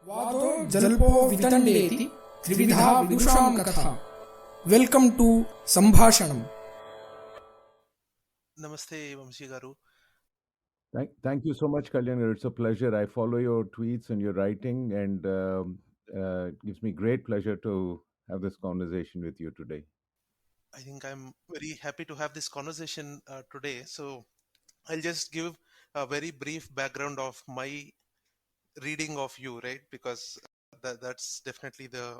वादो जल्पो वितंडेति त्रिविधा विदुषां कथा. Welcome to संभाषणम. Namaste, Vamsee Garu. Thank you so much, Kalyan. It's a pleasure. I follow your tweets and your writing, and it gives me great pleasure to have this conversation with you today. I think I'm very happy to have this conversation today. So I'll just give a very brief background of my reading of you, right? Because that's definitely the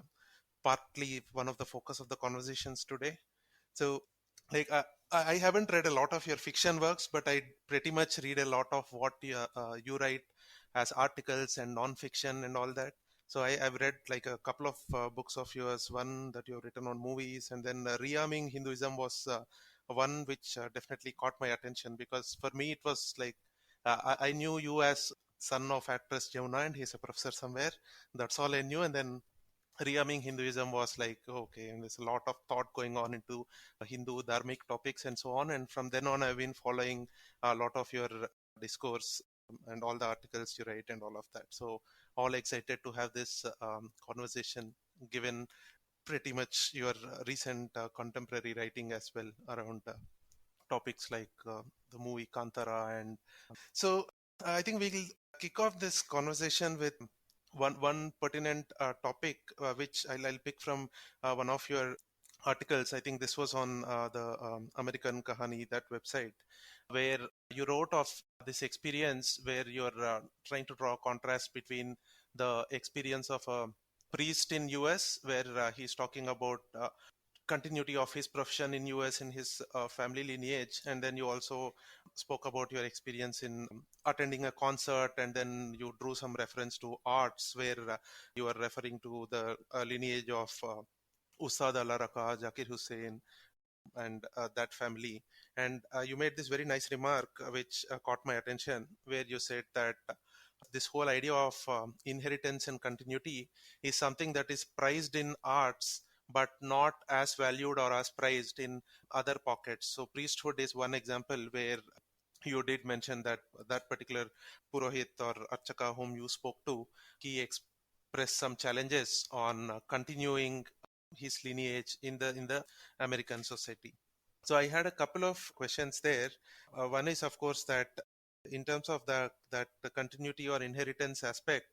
partly one of the focus of the conversations today. So, like, I haven't read a lot of your fiction works, but I pretty much read a lot of what you write as articles and non-fiction and all that. So I've read like a couple of books of yours, one that you've written on movies, and then Rearming Hinduism was one which definitely caught my attention because for me it was like I knew you as son of actress Jamuna and he's a professor somewhere. That's all I knew. And then rearming Hinduism was like, okay, and there's a lot of thought going on into Hindu dharmic topics and so on. And from then on, I've been following a lot of your discourse and all the articles you write and all of that. So, all excited to have this conversation given pretty much your recent contemporary writing as well around topics like the movie Kantara. And so, I think we'll kick off this conversation with one pertinent topic, which I'll pick from one of your articles. I think this was on the American Kahani, that website, where you wrote of this experience where you're trying to draw a contrast between the experience of a priest in US, where he's talking about continuity of his profession in US in his family lineage, and then you also spoke about your experience in attending a concert, and then you drew some reference to arts where you are referring to the lineage of Ustad Alaraka, Zakir Hussain, and that family. And you made this very nice remark which caught my attention, where you said that this whole idea of inheritance and continuity is something that is prized in arts but not as valued or as prized in other pockets. So priesthood is one example where you did mention that that particular Purohit or Archaka whom you spoke to, he expressed some challenges on continuing his lineage in the American society. So I had a couple of questions there. One is, of course, that in terms of the continuity or inheritance aspect,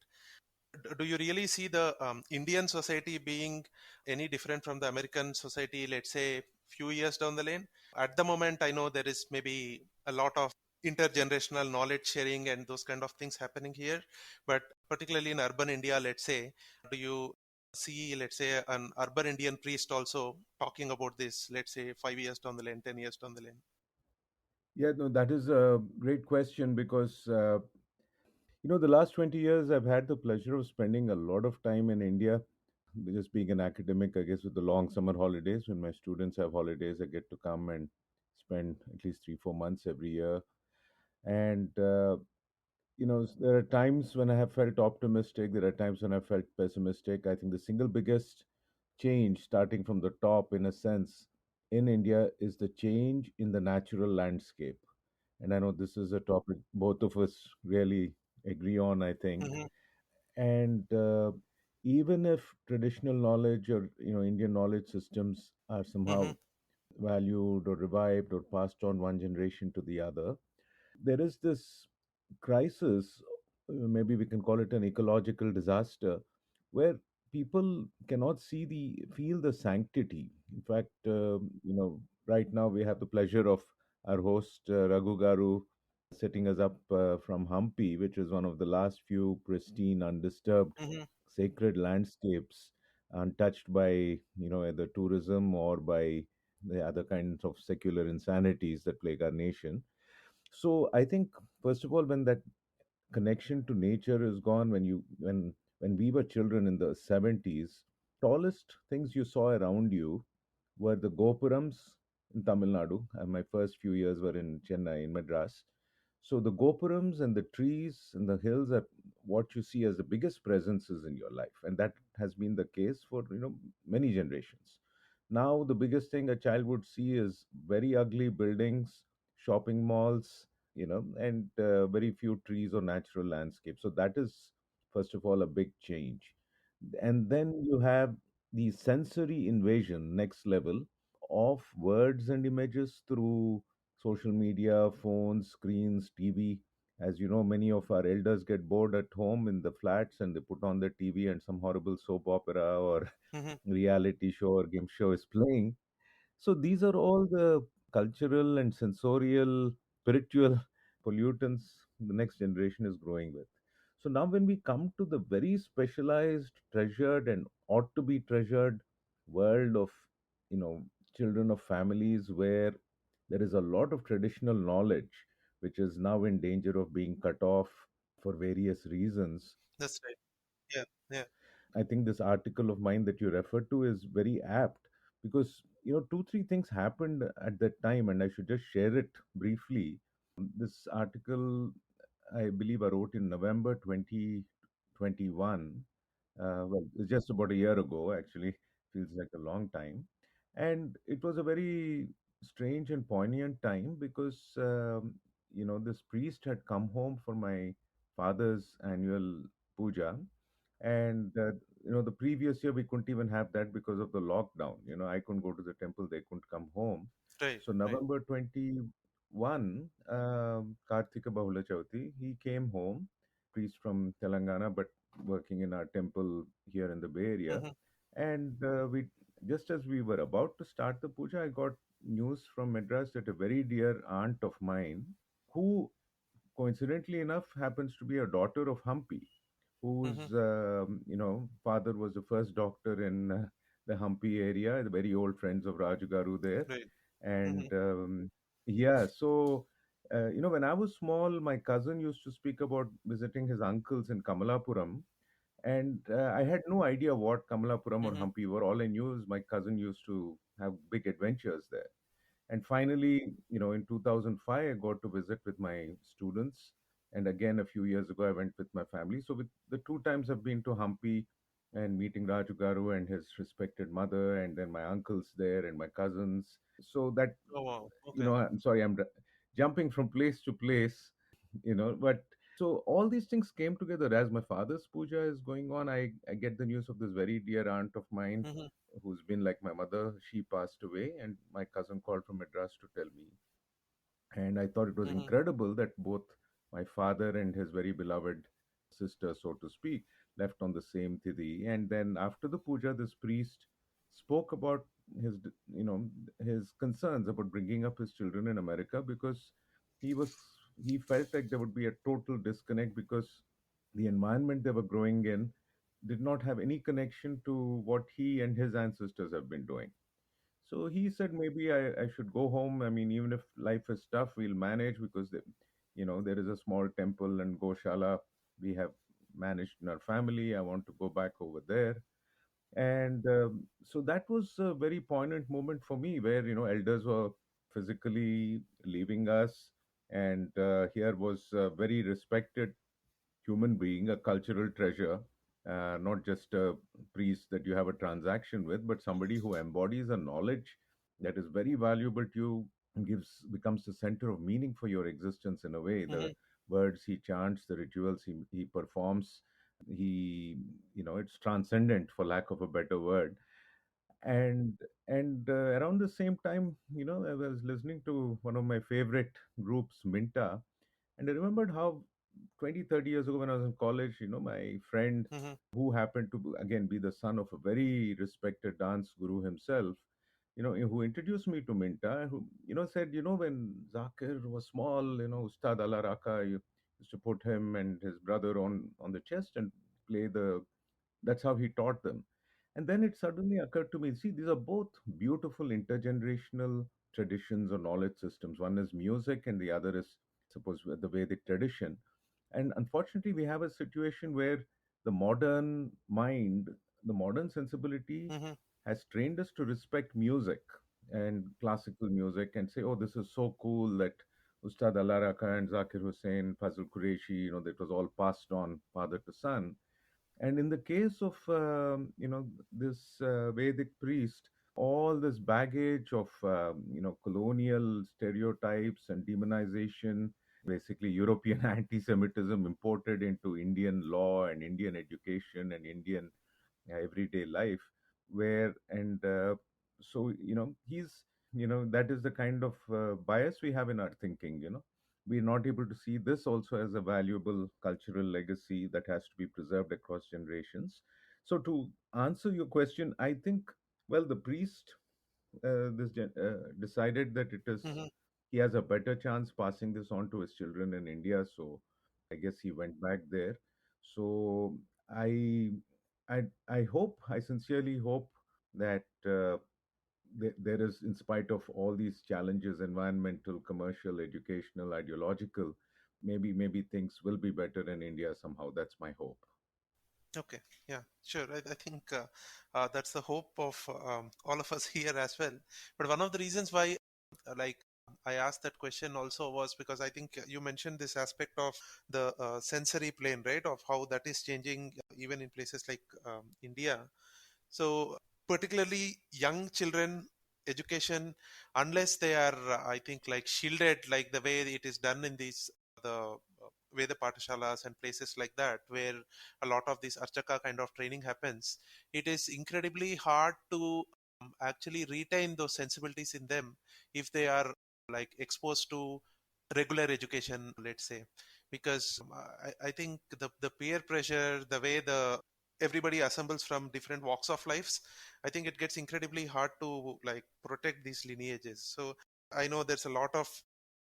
do you really see the Indian society being any different from the American society, let's say, few years down the lane? At the moment, I know there is maybe a lot of intergenerational knowledge sharing and those kind of things happening here. But particularly in urban India, let's say, do you see, let's say, an urban Indian priest also talking about this, let's say, 5 years down the lane, 10 years down the lane? Yeah, no, that is a great question because the last 20 years I've had the pleasure of spending a lot of time in India. Just being an academic, I guess, with the long summer holidays, when my students have holidays, I get to come and spend at least 3 4 months every year. And there are times when I have felt optimistic, there are times when I felt pessimistic. I think the single biggest change, starting from the top in a sense, in India is the change in the natural landscape. And I know this is a topic both of us really agree on, I think. Mm-hmm. And even if traditional knowledge or Indian knowledge systems are Mm-hmm. somehow valued or revived or passed on one generation to the other, there is this crisis, maybe we can call it an ecological disaster, where people cannot feel the sanctity. In fact, right now we have the pleasure of our host Raghu Garu setting us up from Hampi, which is one of the last few pristine, undisturbed, Mm-hmm. sacred landscapes, untouched by either tourism or by the other kinds of secular insanities that plague our nation. So I think, first of all, when that connection to nature is gone, when we were children in the 70s, tallest things you saw around you were the gopurams in Tamil Nadu. And my first few years were in Chennai, in Madras. So the gopurams and the trees and the hills are what you see as the biggest presences in your life, and that has been the case for many generations. Now the biggest thing a child would see is very ugly buildings, shopping malls, and very few trees or natural landscape. So that is first of all, a big change. And then you have the sensory invasion, next level, of words and images through social media, phones, screens, TV. As you know, many of our elders get bored at home in the flats and they put on the TV and some horrible soap opera or Mm-hmm. reality show or game show is playing. So these are all the cultural and sensorial, spiritual pollutants the next generation is growing with. So now when we come to the very specialized, treasured and ought to be treasured world of, you know, children of families where there is a lot of traditional knowledge which is now in danger of being cut off for various reasons. That's right. Yeah. Yeah. I think this article of mine that you referred to is very apt because, you know, two, three things happened at that time, and I should just share it briefly. This article, I believe, I wrote in November 2021. Well, it's just about a year ago, actually, feels like a long time. And it was a very strange and poignant time because, this priest had come home for my father's annual puja, and the previous year we couldn't even have that because of the lockdown. I couldn't go to the temple, they couldn't come home. Right. So Right. November 21, Kartika Bahula Chauthi, he came home, priest from Telangana, but working in our temple here in the Bay Area. Mm-hmm. And we just as we were about to start the puja, I got news from Madras that a very dear aunt of mine, who coincidentally enough happens to be a daughter of Hampi, whose Mm-hmm. father was the first doctor in the Hampi area, the very old friends of Rajagaru there. Right. Mm-hmm. And yeah, so when I was small, my cousin used to speak about visiting his uncles in Kamalapuram, and I had no idea what Kamalapuram or Mm-hmm. Hampi were. All I knew is my cousin used to have big adventures there. And finally, in 2005, I got to visit with my students. And again, a few years ago, I went with my family. So, with the two times I've been to Hampi and meeting Rajugaru and his respected mother, and then my uncles there and my cousins. So, that, Oh wow. Okay. I'm sorry, jumping from place to place, but so all these things came together as my father's puja is going on. I get the news of this very dear aunt of mine Mm-hmm. who's been like my mother. She passed away, and my cousin called from Madras to tell me. And I thought it was Mm-hmm. incredible that both my father and his very beloved sister, so to speak, left on the same tithi. And then after the puja, this priest spoke about his, his concerns about bringing up his children in America because he was he felt like there would be a total disconnect because the environment they were growing in did not have any connection to what he and his ancestors have been doing. So he said maybe I should go home. I mean, even if life is tough, we'll manage because there is a small temple and Goshala we have managed in our family. I want to go back over there. And so that was a very poignant moment for me where, elders were physically leaving us. And here was a very respected human being, a cultural treasure, not just a priest that you have a transaction with, but somebody who embodies a knowledge that is very valuable to you and becomes the center of meaning for your existence in a way. Mm-hmm. The words he chants, the rituals he performs, it's transcendent for lack of a better word. And around the same time, I was listening to one of my favorite groups, Minta, and I remembered how 20, 30 years ago when I was in college, my friend Mm-hmm. who happened to again be the son of a very respected dance guru himself, who introduced me to Minta, who, said, when Zakir was small, Ustad Allah Raka used to put him and his brother on the chest and play that's how he taught them. And then it suddenly occurred to me, see, these are both beautiful intergenerational traditions or knowledge systems. One is music and the other is, suppose, the Vedic tradition. And unfortunately, we have a situation where the modern mind, the modern sensibility Mm-hmm. has trained us to respect music and classical music and say, oh, this is so cool that Ustad Allah Raka and Zakir Hussain, Fazil Qureshi, that was all passed on father to son. And in the case of this Vedic priest, all this baggage of colonial stereotypes and demonization basically European anti-Semitism imported into Indian law and Indian education and Indian everyday life, where and so he's that is the kind of bias we have in our thinking. We're not able to see this also as a valuable cultural legacy that has to be preserved across generations. So to answer your question, I think, well, the priest decided that it is Hmm. he has a better chance passing this on to his children in India. So I guess he went back there. So I I hope, I sincerely hope that there is, in spite of all these challenges, environmental, commercial, educational, ideological, maybe things will be better in India somehow. That's my hope. Okay, yeah, sure. I think that's the hope of all of us here as well. But one of the reasons why, like, I asked that question also was because I think you mentioned this aspect of the sensory plane, right? Of how that is changing even in places like India. So, particularly young children, education, unless they are, I think, like shielded, like the way it is done in these the Veda Patashalas and places like that, where a lot of this Archaka kind of training happens, it is incredibly hard to actually retain those sensibilities in them if they are like exposed to regular education, let's say, because I think the peer pressure, the way the everybody assembles from different walks of lives, I think it gets incredibly hard to like protect these lineages. So I know there's a lot of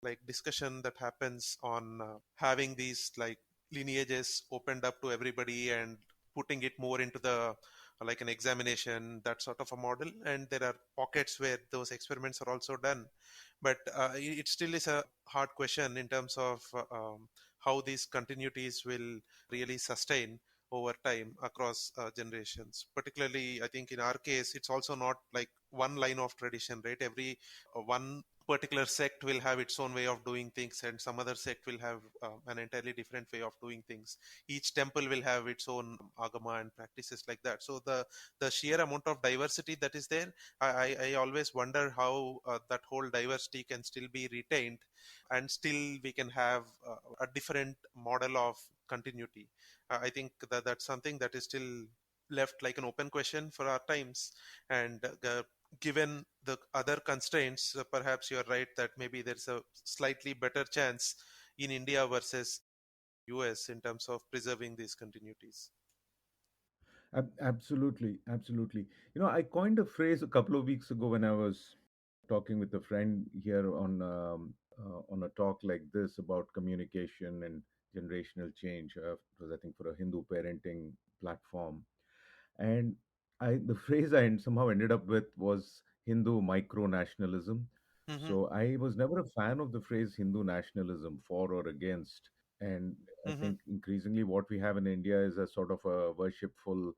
like discussion that happens on having these like lineages opened up to everybody and putting it more into the like an examination, that sort of a model, and there are pockets where those experiments are also done, but it still is a hard question in terms of how these continuities will really sustain over time across generations. Particularly, I think in our case, it's also not like one line of tradition, right? Every one particular sect will have its own way of doing things, and some other sect will have an entirely different way of doing things. Each temple will have its own agama and practices like that. So the sheer amount of diversity that is there, I always wonder how that whole diversity can still be retained, and still we can have a different model of continuity. I think that that's something that is still left like an open question for our times. And given the other constraints, perhaps you're right that maybe there's a slightly better chance in India versus US in terms of preserving these continuities. Absolutely, absolutely. I coined a phrase a couple of weeks ago when I was talking with a friend here on a talk like this about communication and generational change. It was, I think, for a Hindu parenting platform, and the phrase I somehow ended up with was Hindu micro nationalism. Hmm. So I was never a fan of the phrase Hindu nationalism, for or against. And I Hmm. think increasingly what we have in India is a sort of a worshipful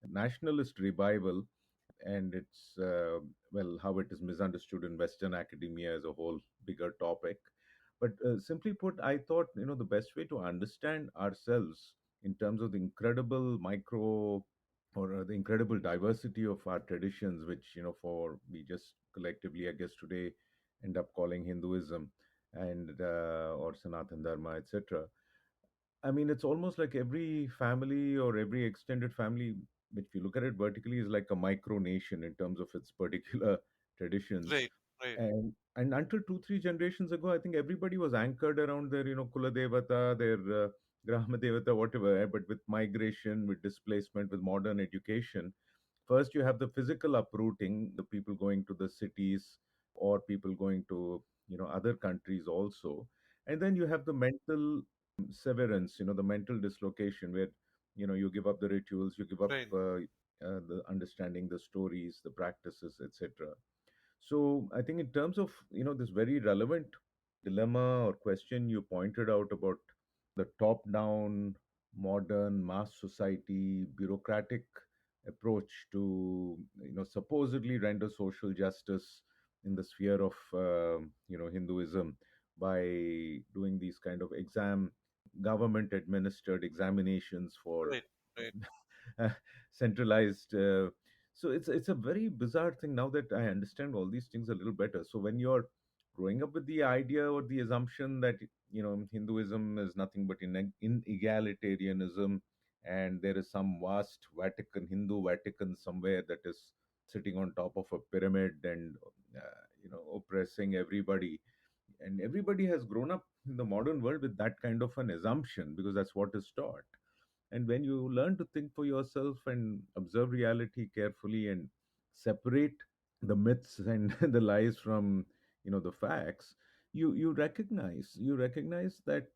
nationalist revival, and it's well, how it is misunderstood in Western academia as a whole bigger topic. But simply put, I thought the best way to understand ourselves in terms of the incredible micro or the incredible diversity of our traditions, which for we just collectively, I guess, today end up calling Hinduism and or Sanatan Dharma, etc. I mean, it's almost like every family or every extended family, if you look at it vertically, is like a micro nation in terms of its particular traditions. Right, right, And until 2 3 generations ago, I think everybody was anchored around their Kula Devata, their Grama Devata, whatever. But with migration, with displacement, with modern education, first you have the physical uprooting, the people going to the cities or people going to other countries also, and then you have the mental severance, the mental dislocation where you give up the rituals, you give up right. the understanding, the stories, the practices, etc. So I think in terms of this very relevant dilemma or question you pointed out about the top down modern mass society bureaucratic approach to supposedly render social justice in the sphere of Hinduism by doing these kind of government administered examinations for Right, right. centralized. So it's a very bizarre thing now that I understand all these things a little better. So when you're growing up with the idea or the assumption that Hinduism is nothing but in egalitarianism, and there is some vast Hindu Vatican somewhere that is sitting on top of a pyramid and oppressing everybody. And everybody has grown up in the modern world with that kind of an assumption because that's what is taught. And when you learn to think for yourself and observe reality carefully and separate the myths and the lies from the facts, you recognize that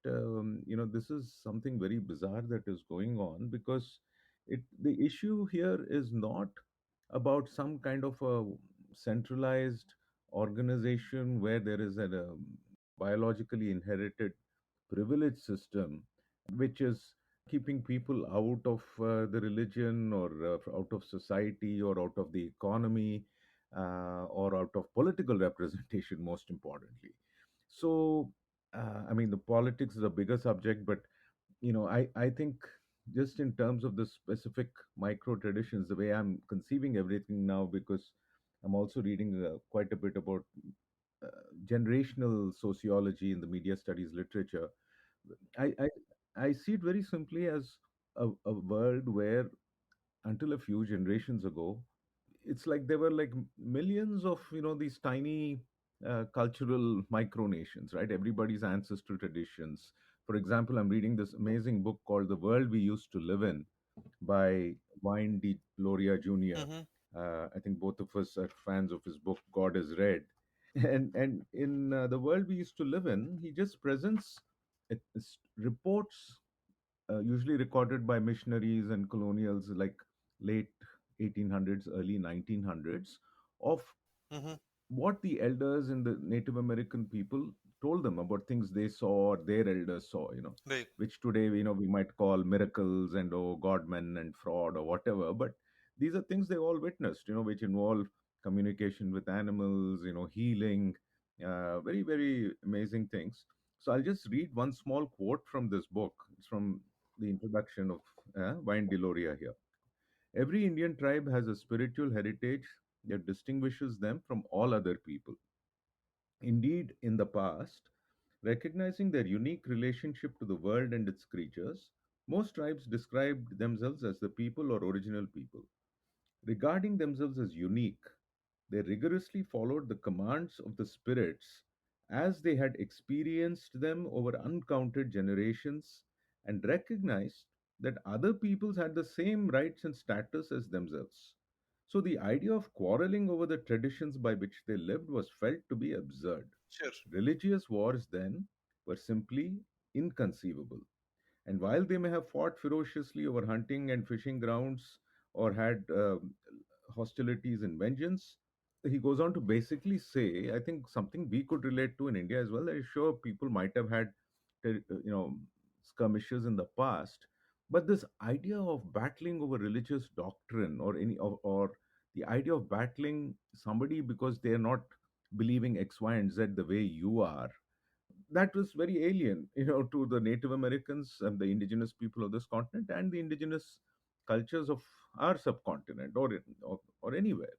this is something very bizarre that is going on, because the issue here is not about some kind of a centralized organization where there is a biologically inherited privilege system which is keeping people out of the religion, or out of society, or out of the economy, or out of political representation, most importantly. So, I mean, the politics is a bigger subject, but I think just in terms of the specific micro traditions, the way I'm conceiving everything now, because I'm also reading quite a bit about uh, generational sociology in the media studies literature. I, I I see it very simply as a world where, until a few generations ago, it's like there were like millions of these tiny cultural micronations, right? Everybody's ancestral traditions. For example, I'm reading this amazing book called "The World We Used to Live In" by Wayne D. Gloria Jr. Mm-hmm. I think both of us are fans of his book "God is Red." And in the world we used to live in, he just presents reports, usually recorded by missionaries and colonials, like late 1800s, early 1900s, of Mm-hmm. what the elders and the Native American people told them about things they saw or their elders saw, Right. which today, we might call miracles and, oh, godmen and fraud or whatever. But these are things they all witnessed, which involve communication with animals, healing, very, very amazing things. So I'll just read one small quote from this book. It's from the introduction of Vine Deloria here. Every Indian tribe has a spiritual heritage that distinguishes them from all other people. Indeed, in the past, recognizing their unique relationship to the world and its creatures, most tribes described themselves as the people or original people. Regarding themselves as unique, they rigorously followed the commands of the spirits as they had experienced them over uncounted generations, and recognized that other peoples had the same rights and status as themselves. So the idea of quarreling over the traditions by which they lived was felt to be absurd. Sure. Religious wars then were simply inconceivable. And while they may have fought ferociously over hunting and fishing grounds, or had hostilities and vengeance, he goes on to basically say, I think something we could relate to in India as well. I'm sure people might have had, skirmishes in the past, but this idea of battling over religious doctrine, or the idea of battling somebody because they're not believing X, Y, and Z the way you are, that was very alien, to the Native Americans and the indigenous people of this continent and the indigenous cultures of our subcontinent, or anywhere,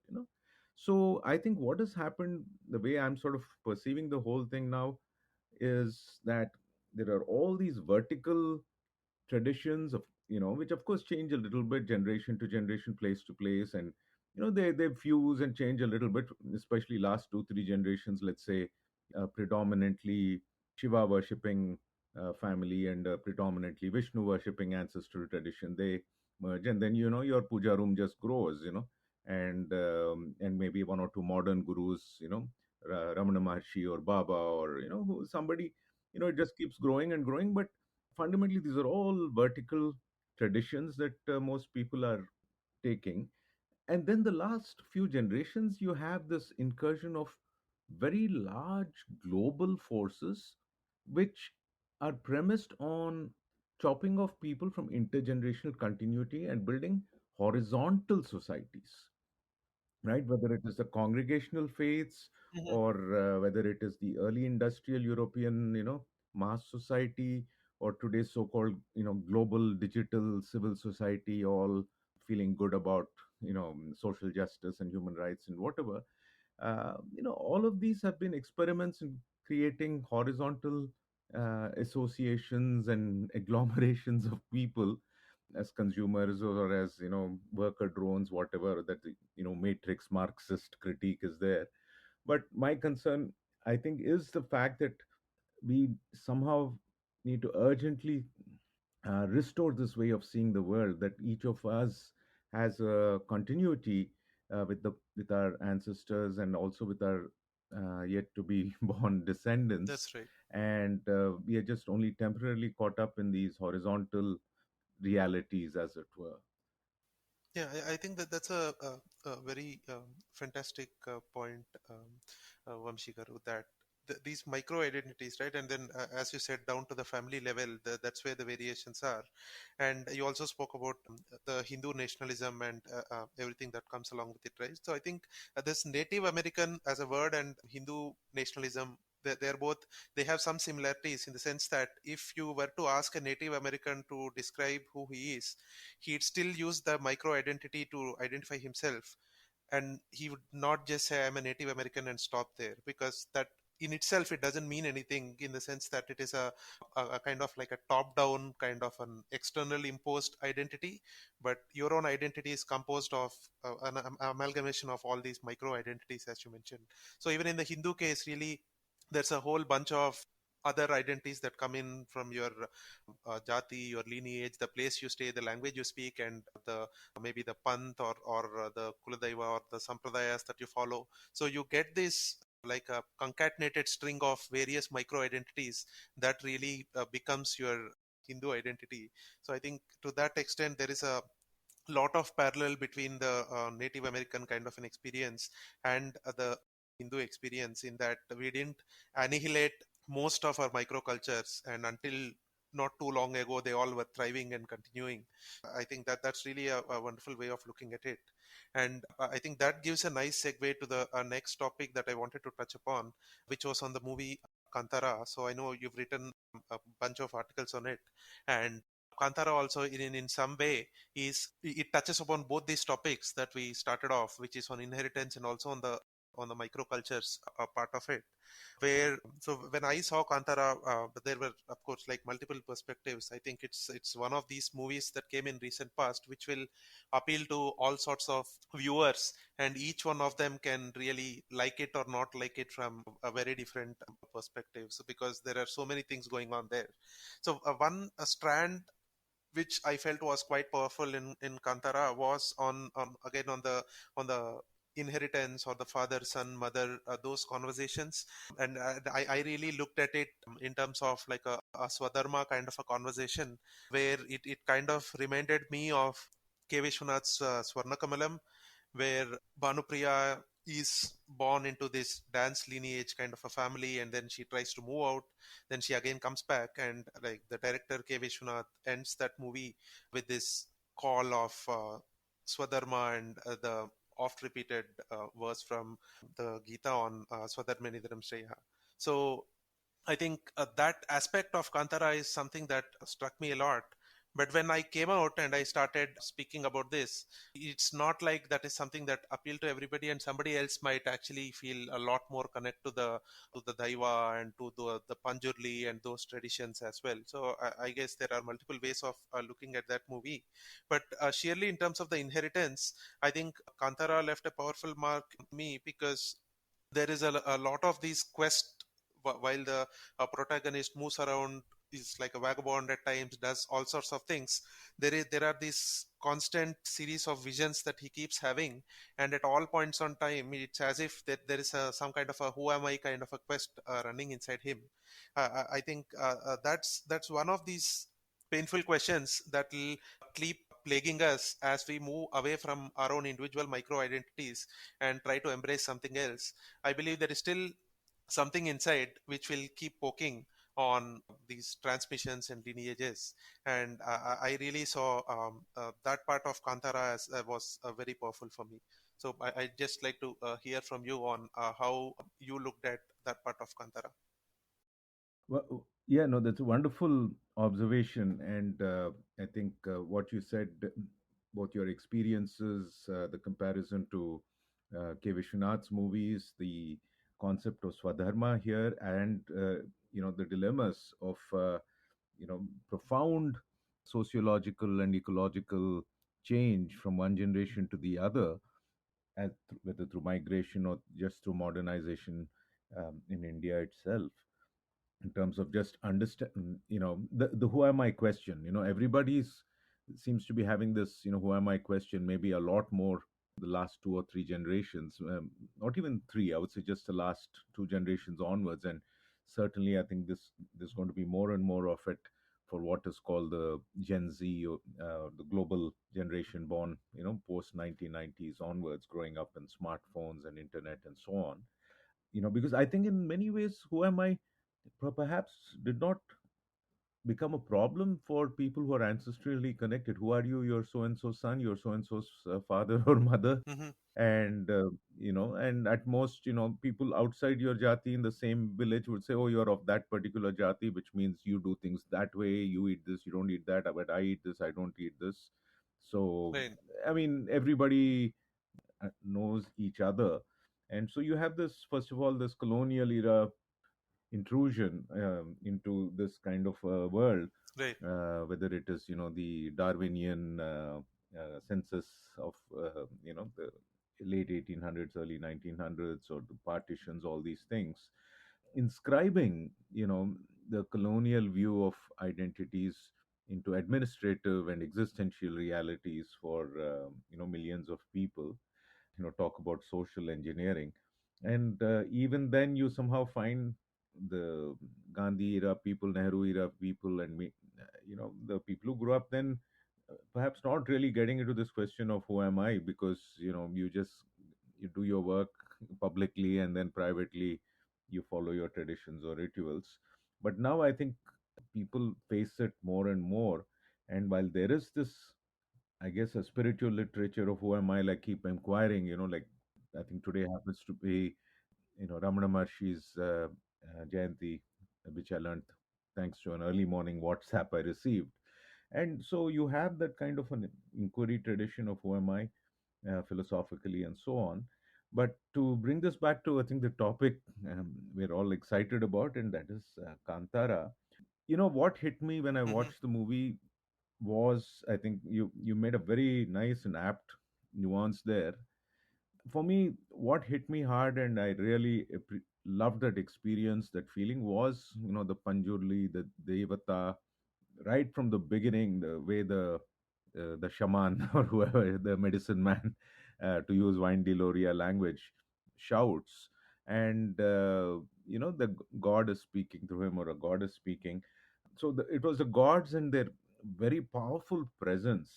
So I think what has happened, the way I'm sort of perceiving the whole thing now, is that there are all these vertical traditions of, which of course change a little bit generation to generation, place to place, and they fuse and change a little bit, especially last 2 3 generations, let's say. Predominantly Shiva worshipping family, and predominantly Vishnu worshipping ancestral tradition, they merge, and then your puja room just grows, and maybe one or two modern gurus, Ramana Maharshi or Baba, or somebody, it just keeps growing and growing. But fundamentally, these are all vertical traditions that most people are taking. And then the last few generations, you have this incursion of very large global forces, which are premised on chopping off people from intergenerational continuity and building horizontal societies, right? Whether it is the congregational faiths, Mm-hmm. or whether it is the early industrial European, mass society, or today's so-called, global digital civil society, all feeling good about, social justice and human rights and whatever. All of these have been experiments in creating horizontal associations and agglomerations of people as consumers or as worker drones, whatever that matrix Marxist critique is there. But my concern, I think, is the fact that we somehow need to urgently restore this way of seeing the world, that each of us has a continuity with our ancestors and also with our yet to be born descendants, That's right. and we are just only temporarily caught up in these horizontal realities, as it were. Yeah, I think that that's a very fantastic point, Vamshi Garu, that these micro identities, right? And then, as you said, down to the family level, that's where the variations are. And you also spoke about the Hindu nationalism and everything that comes along with it, right? So I think this Native American as a word and Hindu nationalism, they're both, they have some similarities in the sense that if you were to ask a Native American to describe who he is, he'd still use the micro identity to identify himself, and he would not just say I'm a Native American and stop there, because that in itself it doesn't mean anything, in the sense that it is a kind of like a top down kind of an external imposed identity, but your own identity is composed of an amalgamation of all these micro identities, as you mentioned. So even in the Hindu case, really, there's a whole bunch of other identities that come in from your jati, your lineage, the place you stay, the language you speak, and the maybe the panth or the kuladaiva or the sampradayas that you follow. So you get this like a concatenated string of various micro identities that really becomes your Hindu identity. So I think to that extent there is a lot of parallel between the Native American kind of an experience and the Hindu experience, in that we didn't annihilate most of our microcultures, and until not too long ago they all were thriving and continuing. I think that that's really a wonderful way of looking at it. And I think that gives a nice segue to the next topic that I wanted to touch upon, which was on the movie Kantara. So I know you've written a bunch of articles on it, and Kantara also in some way is, it touches upon both these topics that we started off, which is on inheritance and also on the microcultures part of it. Where, so when I saw Kantara, there were of course like multiple perspectives. I think it's one of these movies that came in recent past which will appeal to all sorts of viewers, and each one of them can really like it or not like it from a very different perspective. So because there are so many things going on there. So one strand which I felt was quite powerful in Kantara was on again on the inheritance, or the father, son, mother, those conversations. And I really looked at it in terms of like a Swadharma kind of a conversation, where it kind of reminded me of K. Vishwanath's Swarnakamalam, where Bhanupriya is born into this dance lineage kind of a family, and then she tries to move out, then she again comes back, and like the director K. Vishwanath ends that movie with this call of Swadharma, and the oft repeated verse from the Gita on Swadharma Nidharam Shreya. So I think that aspect of Kantara is something that struck me a lot. But when I came out and I started speaking about this, it's not like that is something that appealed to everybody, and somebody else might actually feel a lot more connect to the Daiva and to the Panjurli and those traditions as well. So I guess there are multiple ways of looking at that movie. But sheerly in terms of the inheritance, I think Kantara left a powerful mark on me, because there is a lot of these quest, while the protagonist moves around, is like a vagabond at times, does all sorts of things. There are these constant series of visions that he keeps having, and at all points on time it's as if that there is some kind of a who am I kind of a quest running inside him. I think that's one of these painful questions that will keep plaguing us as we move away from our own individual micro identities and try to embrace something else. I believe there is still something inside which will keep poking on these transmissions and lineages. And I really saw that part of Kantara as was very powerful for me. So I just like to hear from you on how you looked at that part of Kantara. Well, yeah, no, that's a wonderful observation. And I think what you said, both your experiences, the comparison to K. Vishwanath's movies, the concept of Swadharma here, and the dilemmas of profound sociological and ecological change from one generation to the other, whether through migration or just through modernization in India itself, in terms of just understand, the who am I question. Everybody's seems to be having this, who am I question, maybe a lot more the last 2 or 3 generations, not even three, I would say just the last 2 generations onwards. And certainly I think there's going to be more and more of it for what is called the Gen Z, or the global generation born, post 1990s onwards, growing up in smartphones and internet and so on. Because I think in many ways, who am I perhaps did not become a problem for people who are ancestrally connected. Who are you? You're so and so son, you're so and so's father or mother. Hmm. And and at most, people outside your jati in the same village would say, oh, you're of that particular jati, which means you do things that way, you eat this, you don't eat that, but I eat this, I don't eat this. So Right. I mean, everybody knows each other. And so you have this, first of all, this colonial era intrusion into this kind of world, Right. whether it is, the Darwinian census of, the late 1800s, early 1900s, or the partitions, all these things, inscribing, the colonial view of identities into administrative and existential realities for, millions of people. Talk about social engineering. And even then you somehow find the Gandhi era people, Nehru era people, and the people who grew up then, perhaps not really getting into this question of who am I, because you do your work publicly, and then privately you follow your traditions or rituals. But now I think people face it more and more. And while there is this, I guess, a spiritual literature of who am I, like keep inquiring, like I think today happens to be, Ramana Maharshi's Jayanti, which I learned thanks to an early morning WhatsApp I received. And so you have that kind of an inquiry tradition of who am I, philosophically and so on. But to bring this back to, I think, the topic we're all excited about, and that is Kantara. What hit me when I Hmm. watched the movie was, I think you made a very nice and apt nuance there. For me, what hit me hard, and I really loved that experience, that feeling, was, the Panjurli, the Devata, right from the beginning, the way the shaman or whoever, the medicine man, to use Wine Deloria language, shouts. And the god is speaking through him, or a god is speaking. So it was the gods and their very powerful presence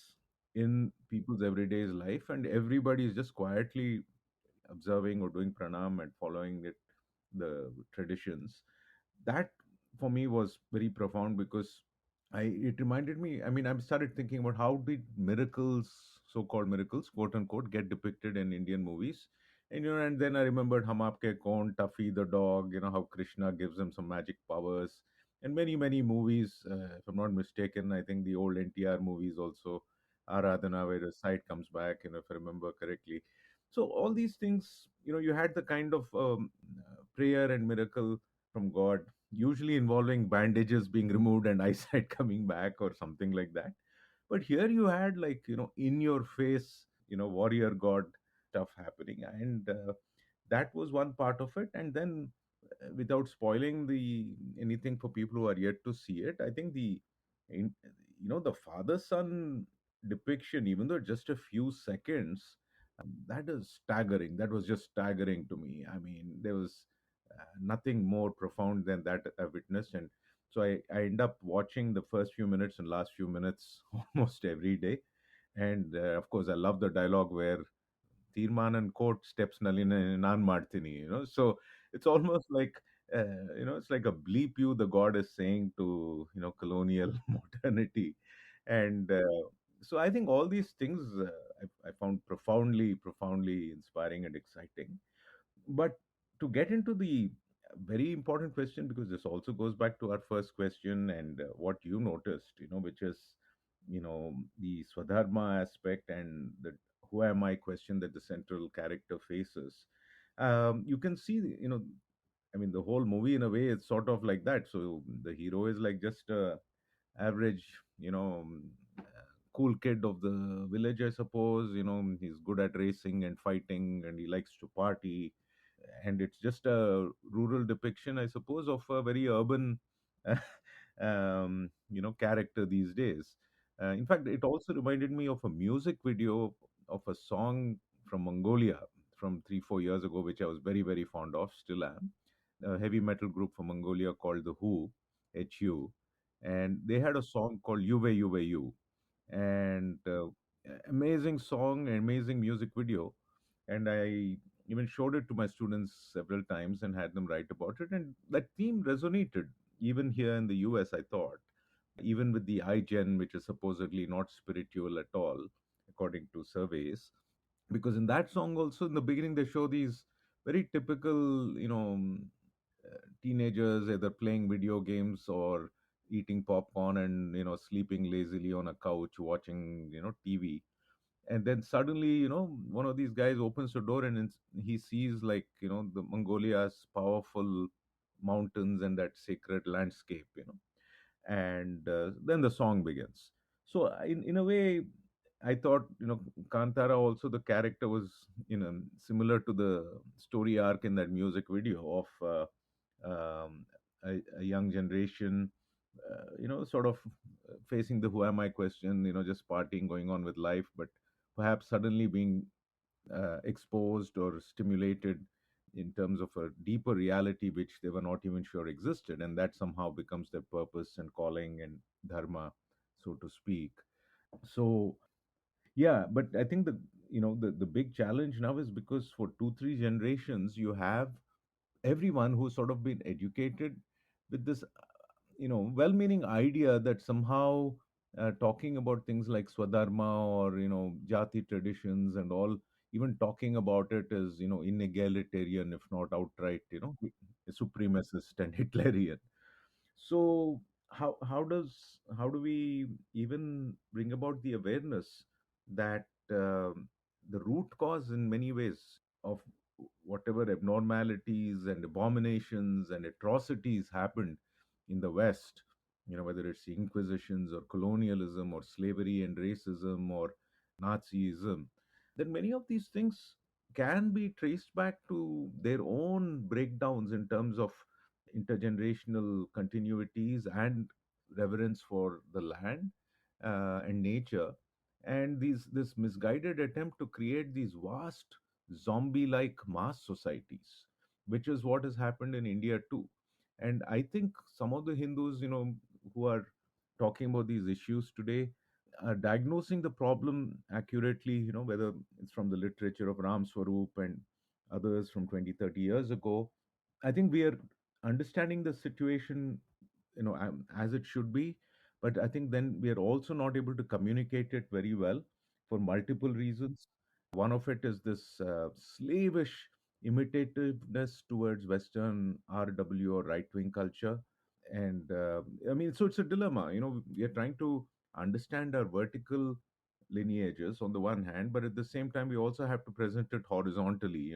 in people's everyday life, and everybody is just quietly observing or doing pranam and following the traditions. That for me was very profound, because it reminded me. I mean, I started thinking about how did miracles, so-called miracles, quote unquote, get depicted in Indian movies. And and then I remembered Hum Aapke Kaun, Tuffy the dog. How Krishna gives him some magic powers, and many many movies. If I'm not mistaken, I think the old NTR movies also, Aradhana, where his sight comes back. If I remember correctly. So all these things, you had the kind of prayer and miracle from God, usually involving bandages being removed and eyesight coming back or something like that. But here you had, like, in your face, warrior god stuff happening. And that was one part of it. And then, without spoiling the anything for people who are yet to see it, I think in, the father son depiction, even though just a few seconds, that is staggering. That was just staggering to me. I mean, there was nothing more profound than that I witnessed. And so I end up watching the first few minutes and last few minutes almost every day. And of course, I love the dialogue where Tirmanan court steps Nalina Nan Martini, So it's almost like, it's like a bleep you the god is saying to, colonial modernity. And so I think all these things, I found profoundly inspiring and exciting. But to get into the very important question, because this also goes back to our first question, and what you noticed, which is, the Swadharma aspect and the who am I question that the central character faces. You can see, I mean, the whole movie in a way is sort of like that. So the hero is like just a average, you know, cool kid of the village, I suppose. He's good at racing and fighting, and he likes to party. And it's just a rural depiction, I suppose, of a very urban, character these days. In fact, it also reminded me of a music video of a song from Mongolia from 3 4 years ago, which I was very very fond of, still am. A heavy metal group from Mongolia called the HU, and they had a song called Yuve Yuve Yu, and amazing song, amazing music video, and I even showed it to my students several times and had them write about it, and that theme resonated even here in the US, I thought, even with the iGen, which is supposedly not spiritual at all, according to surveys. Because in that song, also in the beginning, they show these very typical, teenagers either playing video games or eating popcorn and sleeping lazily on a couch watching TV. And then suddenly, one of these guys opens the door, and he sees, like, the Mongolia's powerful mountains and that sacred landscape, and then the song begins. So in a way, I thought, Kantara, also the character was similar to the story arc in that music video of a young generation, sort of facing the who am I question, just partying, going on with life, but perhaps suddenly being exposed or stimulated in terms of a deeper reality which they were not even sure existed, and that somehow becomes their purpose and calling and dharma, so to speak. So yeah, but I think the big challenge now is because for 2 3 generations you have everyone who's sort of been educated with this well-meaning idea that somehow talking about things like swadharma or jati traditions and all, even talking about it is inegalitarian, if not outright supremacist and Hitlerian. So how do we even bring about the awareness that the root cause in many ways of whatever abnormalities and abominations and atrocities happened in the West, whether it's the Inquisitions or colonialism or slavery and racism or Nazism, then many of these things can be traced back to their own breakdowns in terms of intergenerational continuities and reverence for the land and nature, and this misguided attempt to create these vast zombie-like mass societies, which is what has happened in India too. And I think some of the Hindus, who are talking about these issues today, are diagnosing the problem accurately, whether it's from the literature of Ram Swarup and others from 20 30 years ago. I think we are understanding the situation, as it should be, but I think then we are also not able to communicate it very well for multiple reasons. One of it is this slavish imitativeness towards Western RW or right wing culture. And I mean, so it's a dilemma. We are trying to understand our vertical lineages on the one hand, but at the same time, we also have to present it horizontally,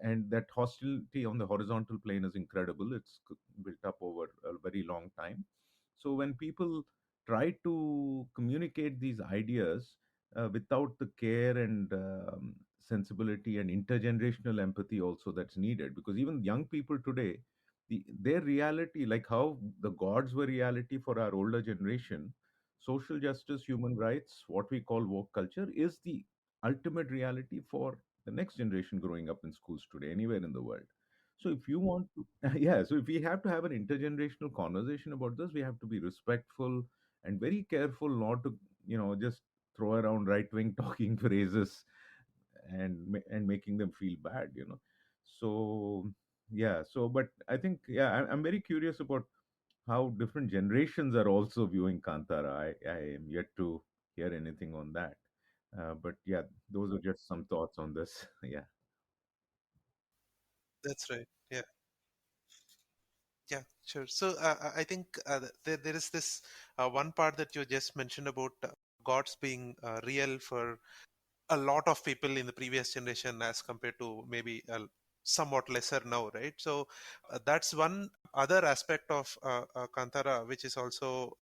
and that hostility on the horizontal plane is incredible. It's built up over a very long time. So when people try to communicate these ideas without the care and sensibility and intergenerational empathy also that's needed, because even young people today, their reality, like how the gods were reality for our older generation, social justice, human rights, what we call woke culture, is the ultimate reality for the next generation growing up in schools today, anywhere in the world. So if you want to, yeah, so if we have to have an intergenerational conversation about this, we have to be respectful and very careful not to, just throw around right wing talking phrases and making them feel bad, So yeah, so but I think, yeah, I'm very curious about how different generations are also viewing Kantara. I am yet to hear anything on that. But yeah, those are just some thoughts on this. Yeah. That's right. Yeah. Yeah, sure. So I think there is this one part that you just mentioned about gods being real for a lot of people in the previous generation as compared to maybe somewhat lesser now, right? So that's one other aspect of Kantara, which is also,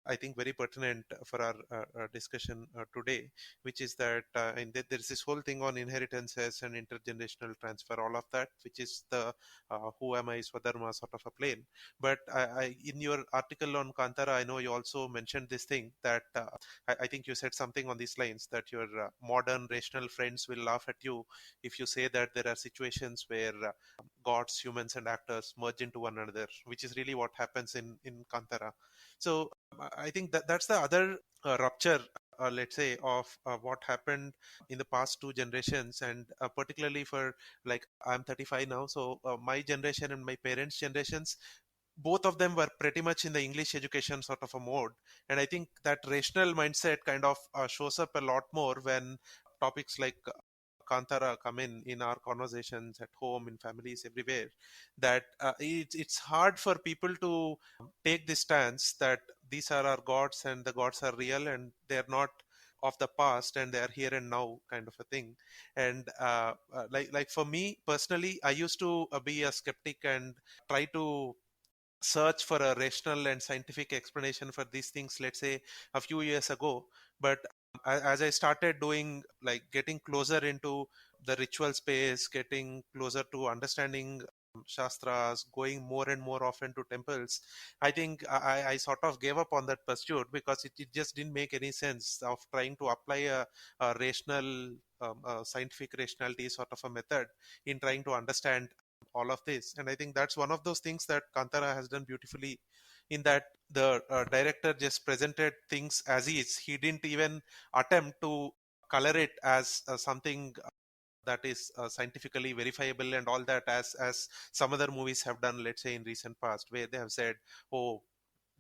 I think, very pertinent for our discussion today, which is that there's this whole thing on inheritances and intergenerational transfer, all of that, which is the who am I Swadharma sort of a plane. But in your article on Kantara, I know you also mentioned this thing that I think you said something on these lines, that your modern rational friends will laugh at you if you say that there are situations where gods, humans, and actors merge into one another, which is really what happens in Kantara. So I think that that's the other rupture, let's say, of what happened in the past two generations, and particularly for, like, I'm 35 now, so my generation and my parents' generations, both of them were pretty much in the English education sort of a mode. And I think that rational mindset kind of shows up a lot more when topics like Kantara come in our conversations at home, in families, everywhere. That it's hard for people to take this stance that these are our gods and the gods are real and they're not of the past and they are here and now, kind of a thing. And like for me personally, I used to be a skeptic and try to search for a rational and scientific explanation for these things, let's say a few years ago. But as I started doing, like, getting closer into the ritual space, getting closer to understanding shastras, going more and more often to temples, I think I sort of gave up on that pursuit, because it just didn't make any sense of trying to apply a rational scientific rationality sort of a method in trying to understand all of this. And I think that's one of those things that Kantara has done beautifully, in that the director just presented things as is. He didn't even attempt to color it as something that is scientifically verifiable and all that, as some other movies have done, let's say in recent past, where they have said, oh,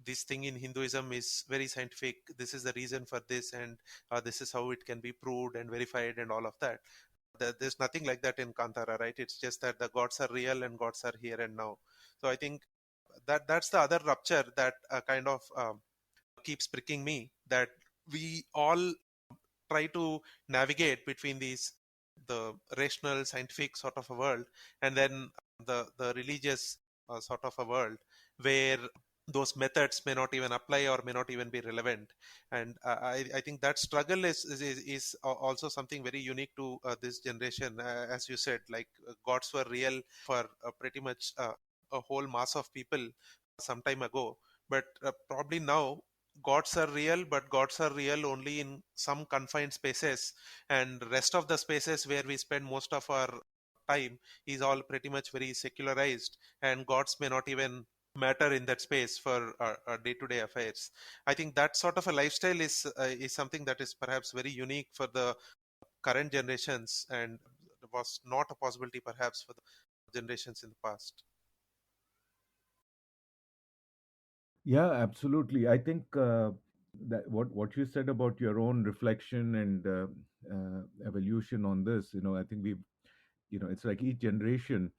this thing in Hinduism is very scientific, this is the reason for this, and this is how it can be proved and verified and all of that. There's nothing like that in Kantara, right? It's just that the gods are real and gods are here and now. So I think that's the other rupture that kind of keeps pricking me, that we all try to navigate between these, the rational scientific sort of a world, and then the religious sort of a world, where those methods may not even apply or may not even be relevant. And I think that struggle is also something very unique to this generation. As you said, like, gods were real for pretty much a whole mass of people some time ago, but probably now gods are real, but gods are real only in some confined spaces, and rest of the spaces where we spend most of our time is all pretty much very secularized, and gods may not even matter in that space for our day-to-day affairs. I think that sort of a lifestyle is something that is perhaps very unique for the current generations, and was not a possibility perhaps for the generations in the past. Yeah, absolutely. I think that what you said about your own reflection and evolution on this, I think it's like each generation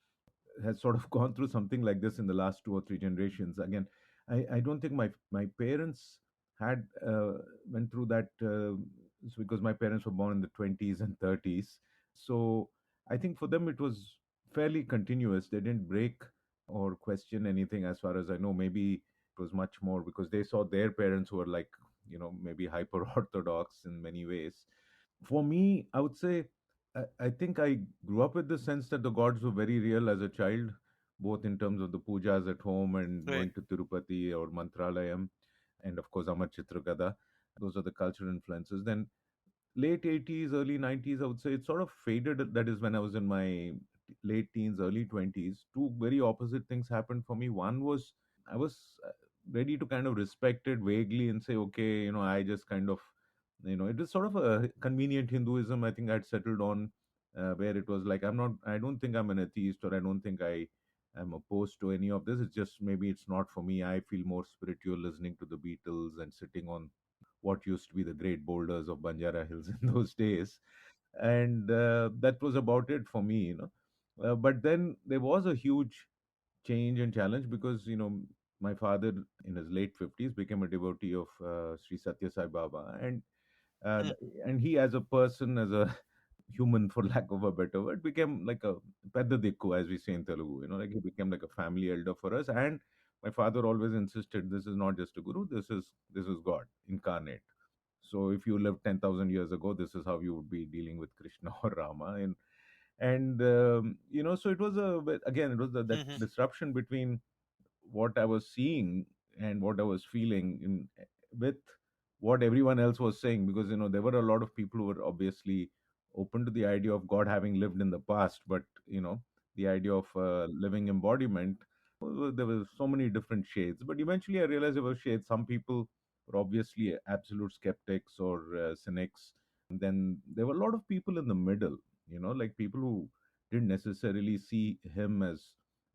has sort of gone through something like this in the last two or three generations. Again, I don't think my parents had went through that, because my parents were born in the 20s and 30s. So I think for them it was fairly continuous. They didn't break or question anything, as far as I know. Maybe it was much more because they saw their parents who were like, maybe hyper orthodox in many ways. For me, I would say, I think I grew up with the sense that the gods were very real as a child, both in terms of the pujas at home and Right. going to Tirupati or Mantralayam, and of course Amar Chitragada. Those are the cultural influences. Then late 80s, early 90s, I would say it sort of faded. That is when I was in my late teens, early 20s. Two very opposite things happened for me. One was I was ready to kind of respect it vaguely and say, okay, I just kind of, it was sort of a convenient Hinduism. I think I'd settled on, where it was like, I don't think I'm an atheist, or I don't think I am opposed to any of this. It's just maybe it's not for me. I feel more spiritual listening to the Beatles and sitting on what used to be the great boulders of Banjara Hills in those days. And that was about it for me. But then there was a huge change and challenge because my father in his late 50s became a devotee of Sri Satya Sai Baba, and uh, Mm. and he, as a person, as a human, for lack of a better word, became like a pedda dikku, as we say in Telugu. Like he became like a family elder for us. And my father always insisted, this is not just a guru, this is God incarnate. So if you lived 10,000 years ago, this is how you would be dealing with Krishna or Rama. And so it was again, it was that Hmm. disruption between what I was seeing and what I was feeling with what everyone else was saying, because there were a lot of people who were obviously open to the idea of God having lived in the past, but the idea of living embodiment, there were so many different shades. But eventually, I realized there were shades. Some people were obviously absolute skeptics or cynics. Then there were a lot of people in the middle, like people who didn't necessarily see him as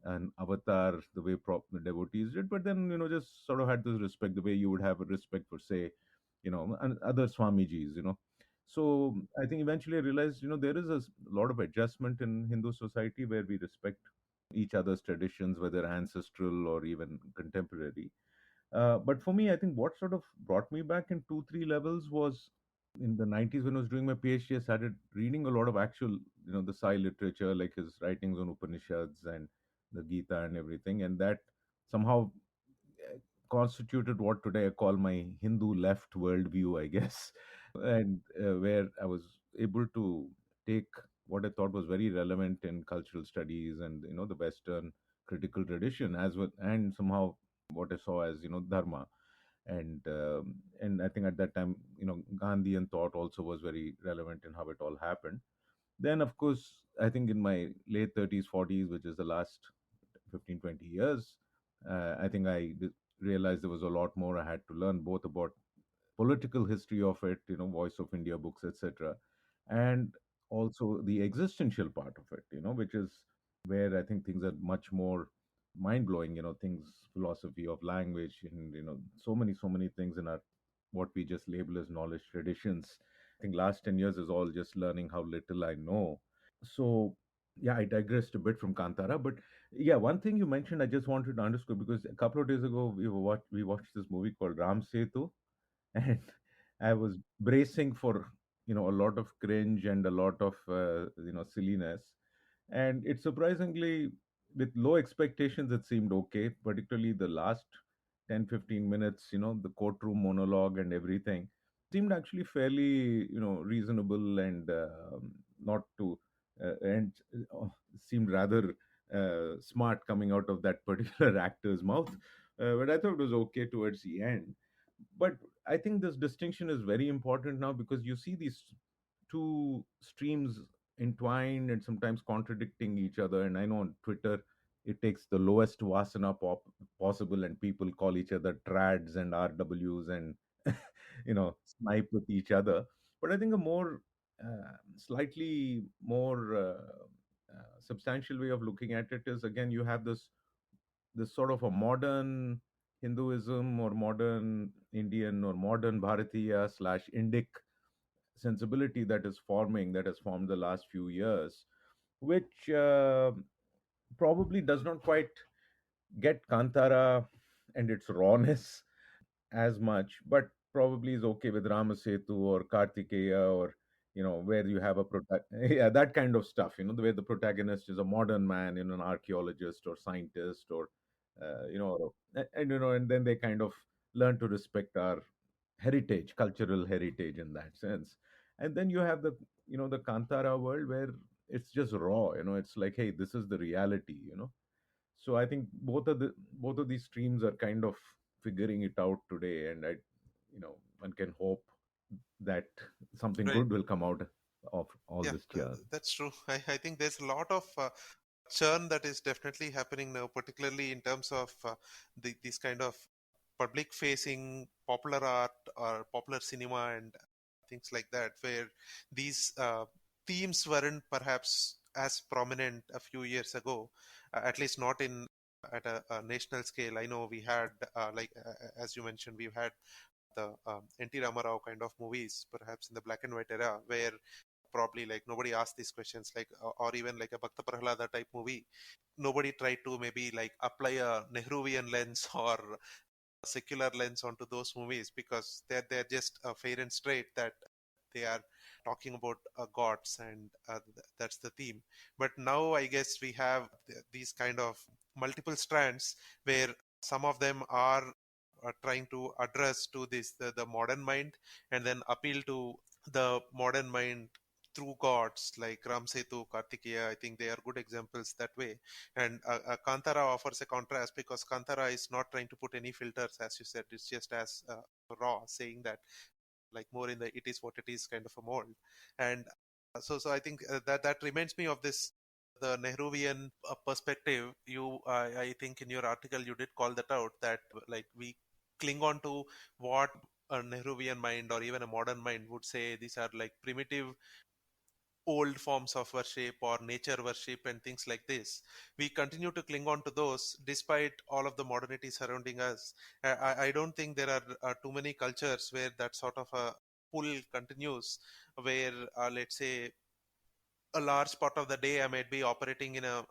an avatar the way the devotees did, but then just sort of had this respect the way you would have a respect for, say, and other Swamijis. So I think eventually I realized, there is a lot of adjustment in Hindu society where we respect each other's traditions, whether ancestral or even contemporary. But for me, I think what sort of brought me back in two, three levels was in the 90s when I was doing my PhD. I started reading a lot of actual, the Sai literature, like his writings on Upanishads and the Gita and everything. And that somehow constituted what today I call my Hindu left worldview, I guess. And where I was able to take what I thought was very relevant in cultural studies and, the Western critical tradition as well, and somehow what I saw as, dharma. And I think at that time, Gandhian thought also was very relevant in how it all happened. Then, of course, I think in my late 30s, 40s, which is the last 15, 20 years, I think realized there was a lot more I had to learn, both about political history of it, Voice of India books, etc., and also the existential part of it, which is where I think things are much more mind blowing. Things, philosophy of language, and so many things in our what we just label as knowledge traditions. I think last 10 years is all just learning how little I know. So yeah, I digressed a bit from Kantara, but yeah, one thing you mentioned, I just wanted to underscore, because a couple of days ago we watched this movie called Ram Setu, and I was bracing for a lot of cringe and a lot of silliness, and it surprisingly, with low expectations, it seemed okay. Particularly the last 10-15 minutes, the courtroom monologue and everything seemed actually fairly reasonable and not too and seemed rather smart coming out of that particular actor's mouth. But I thought it was okay towards the end. But I think this distinction is very important now, because you see these two streams entwined and sometimes contradicting each other. And I know on Twitter it takes the lowest vasana possible, and people call each other trads and RWs and snipe with each other. But I think a more slightly more substantial way of looking at it is, again, you have this sort of a modern Hinduism or modern Indian or modern Bharatiya slash Indic sensibility that has formed the last few years, which probably does not quite get Kantara and its rawness as much, but probably is okay with Ramasetu or Kartikeya, or where you have a yeah, that kind of stuff. The way the protagonist is a modern man, an archaeologist or scientist, or and then they kind of learn to respect our heritage, cultural heritage in that sense. And then you have the Kantara world where it's just raw. It's like, hey, this is the reality. So I think both of these streams are kind of figuring it out today, and one can hope that something Right. good will come out of all Yeah, this chaos. that's true. I think there's a lot of churn that is definitely happening now, particularly in terms of these kind of public facing popular art or popular cinema and things like that, where these themes weren't perhaps as prominent a few years ago, at least not in at a national scale. I know we had as you mentioned, we've had the NT Ramarao kind of movies, perhaps in the black and white era, where probably like nobody asked these questions, like or even like a Bhakta Prahlada type movie, nobody tried to maybe like apply a Nehruvian lens or a secular lens onto those movies, because they're just fair and straight that they are talking about gods, and that's the theme. But now I guess we have these kind of multiple strands where some of them are trying to address to this the modern mind, and then appeal to the modern mind through gods like Ramsetu, Kartikeya. I think they are good examples that way. And Kantara offers a contrast because Kantara is not trying to put any filters, as you said. It's just as raw, saying that like more in the it is what it is kind of a mold. And so I think that reminds me of this the Nehruvian perspective. I think in your article you did call that out, that like we cling on to what a Nehruvian mind or even a modern mind would say these are like primitive old forms of worship or nature worship and things like this. We continue to cling on to those despite all of the modernity surrounding us. I don't think there are too many cultures where that sort of a pull continues, where let's say a large part of the day I might be operating in a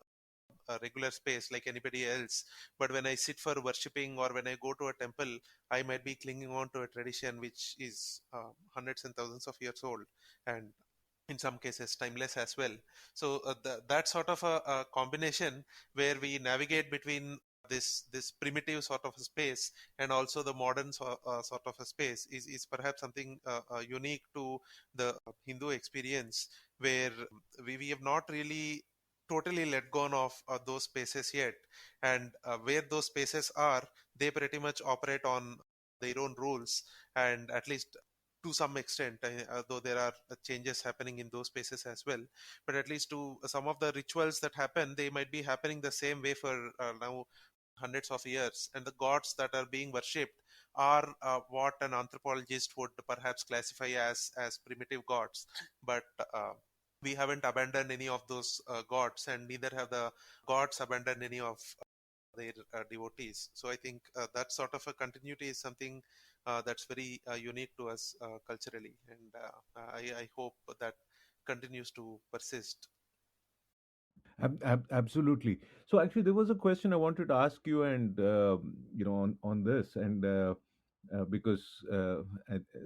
regular space like anybody else, but when I sit for worshipping or when I go to a temple, I might be clinging on to a tradition which is hundreds and thousands of years old, and in some cases timeless as well. So that sort of a combination where we navigate between this primitive sort of a space and also the modern sort of a space is perhaps something unique to the Hindu experience, where we have not really totally let go of those spaces yet, and where those spaces are, they pretty much operate on their own rules, and at least to some extent, though there are changes happening in those spaces as well, but at least to some of the rituals that happen, they might be happening the same way for now hundreds of years, and the gods that are being worshipped are what an anthropologist would perhaps classify as primitive gods. But we haven't abandoned any of those gods, and neither have the gods abandoned any of their devotees. So I think that sort of a continuity is something that's very unique to us culturally, and I hope that continues to persist. Absolutely. So actually, there was a question I wanted to ask you, and on this, and because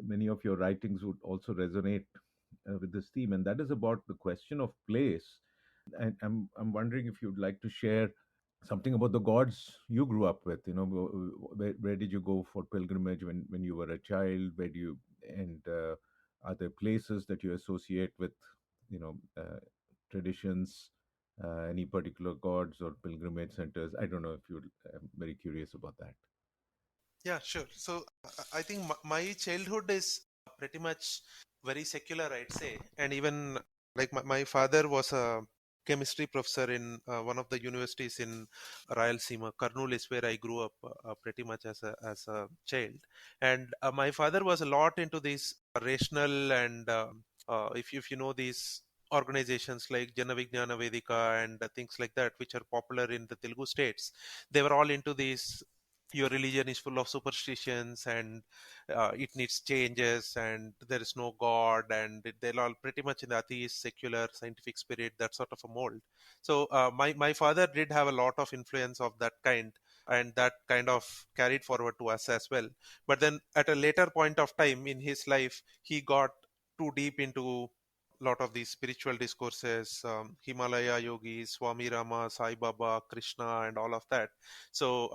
many of your writings would also resonate with this theme, and that is about the question of place. And I'm wondering if you'd like to share something about the gods you grew up with. Where did you go for pilgrimage when you were a child? Where do you and are there places that you associate with, traditions, any particular gods or pilgrimage centers? I don't know if you'd. I'm very curious about that. Yeah, sure. So I think my childhood is pretty much very secular, I'd say. And even like my father was a chemistry professor in one of the universities in Rayalaseema. Kurnool is where I grew up pretty much as a child. And my father was a lot into these rational and if you know these organizations like Jana Vijnana Vedika and things like that, which are popular in the Telugu states, they were all into these your religion is full of superstitions and it needs changes and there is no god, and they're all pretty much in the atheist secular scientific spirit, that sort of a mold. So my father did have a lot of influence of that kind, and that kind of carried forward to us as well. But then at a later point of time in his life, he got too deep into lot of these spiritual discourses, Himalaya yogis, Swami Rama, Sai Baba, Krishna, and all of that. So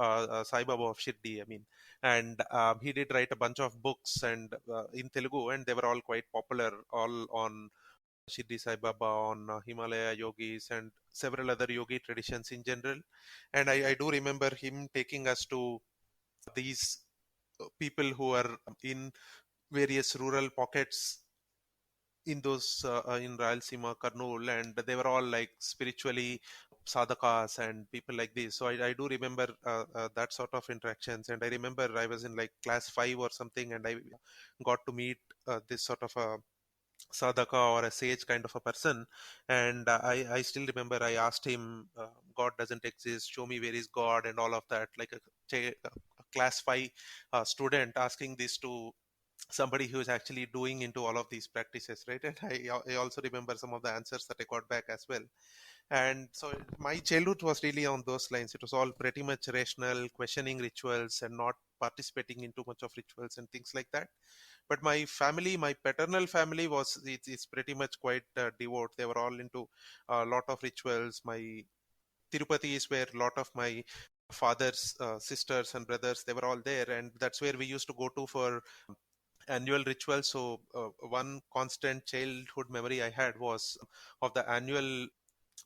Sai Baba of Shirdi, I mean, and he did write a bunch of books and in Telugu, and they were all quite popular, all on Shirdi Sai Baba, on Himalaya yogis, and several other yogi traditions in general. And I do remember him taking us to these people who are in various rural pockets in those in Rayalaseema, Kurnool, and they were all like spiritually sadhakas and people like this. So I do remember that sort of interactions, and I remember I was in like class 5 or something, and I got to meet this sort of a sadhaka or a sage kind of a person. And I still remember I asked him, God doesn't exist, show me where is God, and all of that, like a class 5 student asking this to somebody who is actually doing into all of these practices, right? And I also remember some of the answers that I got back as well. And so my childhood was really on those lines. It was all pretty much rational, questioning rituals and not participating in too much of rituals and things like that. But my family, my paternal family it's pretty much quite devout. They were all into a lot of rituals. My Tirupati is where a lot of my father's sisters and brothers, they were all there, and that's where we used to go to for annual rituals. So one constant childhood memory I had was of the annual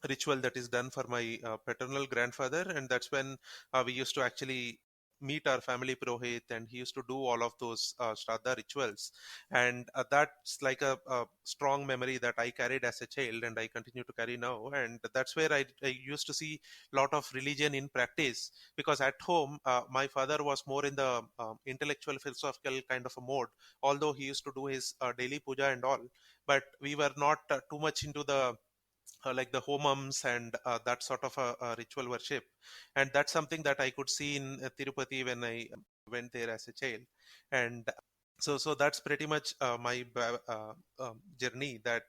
ritual that is done for my paternal grandfather, and that's when we used to actually meet our family purohit, and he used to do all of those shraddha rituals. And that's like a strong memory that I carried as a child and I continue to carry now. And that's where I used to see a lot of religion in practice, because at home my father was more in the intellectual philosophical kind of a mode, although he used to do his daily puja and all. But we were not too much into the like the homams and that sort of a ritual worship. And that's something that I could see in Tirupati when I went there as a child. And so that's pretty much my journey, that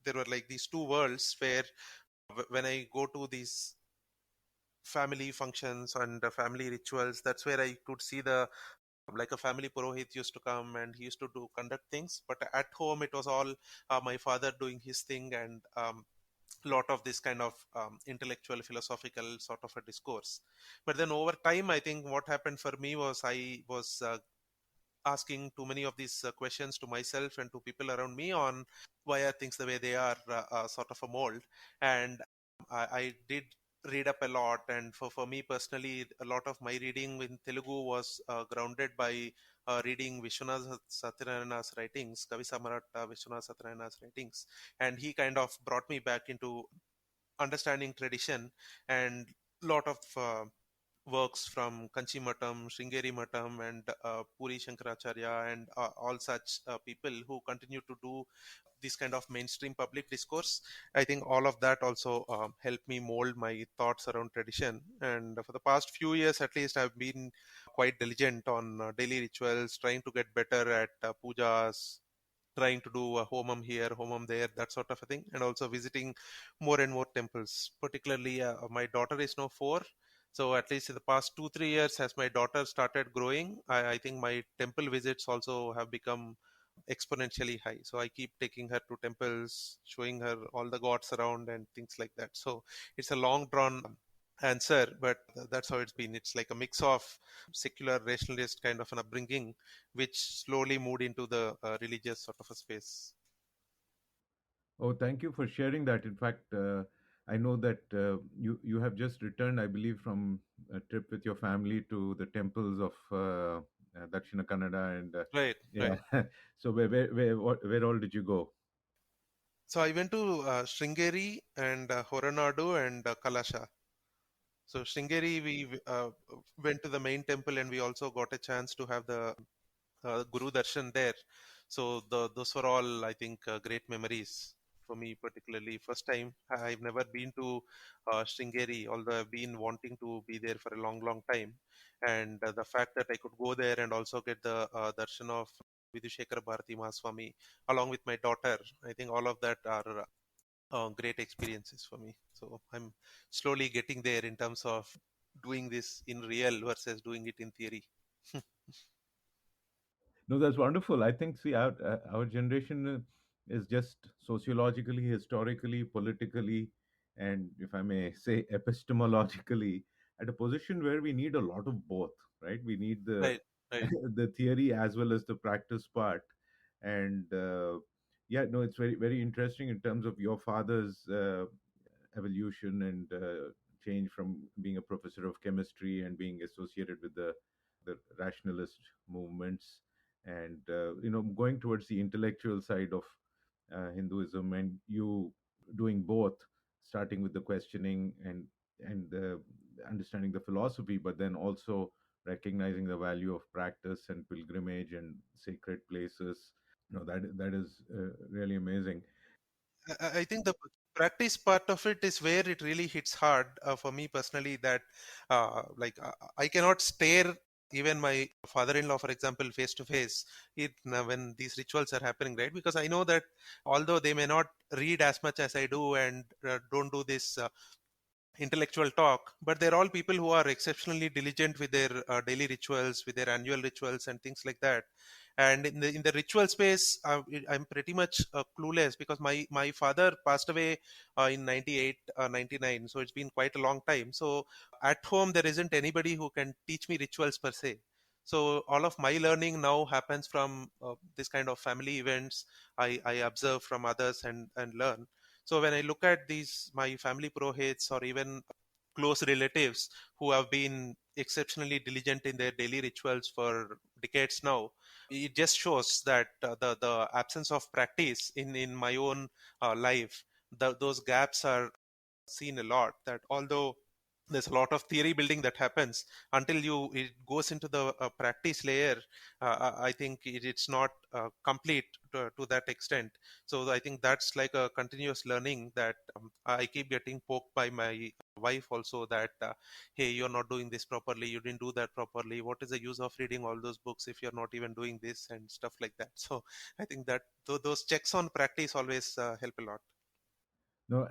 there were like these two worlds where when I go to these family functions and family rituals, that's where I could see the like a family purohit used to come and he used to do conduct things. But at home it was all my father doing his thing, and lot of this kind of intellectual philosophical sort of a discourse. But then over time, I think what happened for me was I was asking too many of these questions to myself and to people around me on why are things the way they are, sort of a mold. And I did read up a lot, and for me personally, a lot of my reading in Telugu was grounded by reading Vishwanath Satyanarayana's writings, Kavi Samaratta Vishwanath Satyanarayana's writings. And he kind of brought me back into understanding tradition, and lot of works from Kanchi Matam, Sringeri Matam, and Puri Shankaracharya, and all such people who continue to do this kind of mainstream public discourse. I think all of that also helped me mold my thoughts around tradition. And for the past few years, at least, I've been quite diligent on daily rituals, trying to get better at pujas, trying to do a homam here, homam there, that sort of a thing, and also visiting more and more temples. Particularly, my daughter is now 4, so at least in the past 2-3 years, as my daughter started growing, I think my temple visits also have become exponentially high. So I keep taking her to temples, showing her all the gods around and things like that. So it's a long drawn answer, but that's how it's been. It's like a mix of secular rationalist kind of an upbringing, which slowly moved into the religious sort of a space. Oh, thank you for sharing that. In fact, I know that you have just returned, I believe, from a trip with your family to the temples of Dakshina Kannada, and Right, yeah. right. So where all did you go? So I went to Sringeri and Horanadu and Kalasha. So Sringeri, we went to the main temple, and we also got a chance to have the Guru Darshan there. So those were all, I think, great memories for me, particularly. First time, I've never been to Sringeri, although I've been wanting to be there for a long, long time. And the fact that I could go there and also get the darshan of Vidushekara Bharati Mahaswami along with my daughter, I think all of that are great experiences for me. So I'm slowly getting there in terms of doing this in real versus doing it in theory. No, that's wonderful. I think, see, our generation is just sociologically, historically, politically, and if I may say, epistemologically, at a position where we need a lot of both, right? We need the Right, right. the theory as well as the practice part, and yeah, no, it's very very interesting in terms of your father's evolution and change from being a professor of chemistry and being associated with the rationalist movements, and going towards the intellectual side of Hinduism, and you doing both, starting with the questioning and understanding the philosophy, but then also recognizing the value of practice and pilgrimage and sacred places. No, that is really amazing. I think the practice part of it is where it really hits hard for me personally. That like I cannot stare even my father-in-law, for example, face to face it when these rituals are happening, right? Because I know that although they may not read as much as I do and don't do this intellectual talk, but they're all people who are exceptionally diligent with their daily rituals, with their annual rituals and things like that. And in the ritual space, I'm pretty much clueless, because my father passed away in 98, 99, so it's been quite a long time. So at home there isn't anybody who can teach me rituals per se. So all of my learning now happens from this kind of family events. I observe from others and learn. So when I look at these, my family purohits or even close relatives who have been exceptionally diligent in their daily rituals for decades now, it just shows that the absence of practice in my own life, those gaps are seen a lot. That although there's a lot of theory building that happens, until it goes into the practice layer, I think it's not complete to that extent. So I think that's like a continuous learning that I keep getting poked by my wife also, that hey, you're not doing this properly, you didn't do that properly, what is the use of reading all those books if you're not even doing this, and stuff like that. So I think that those checks on practice always help a lot. No,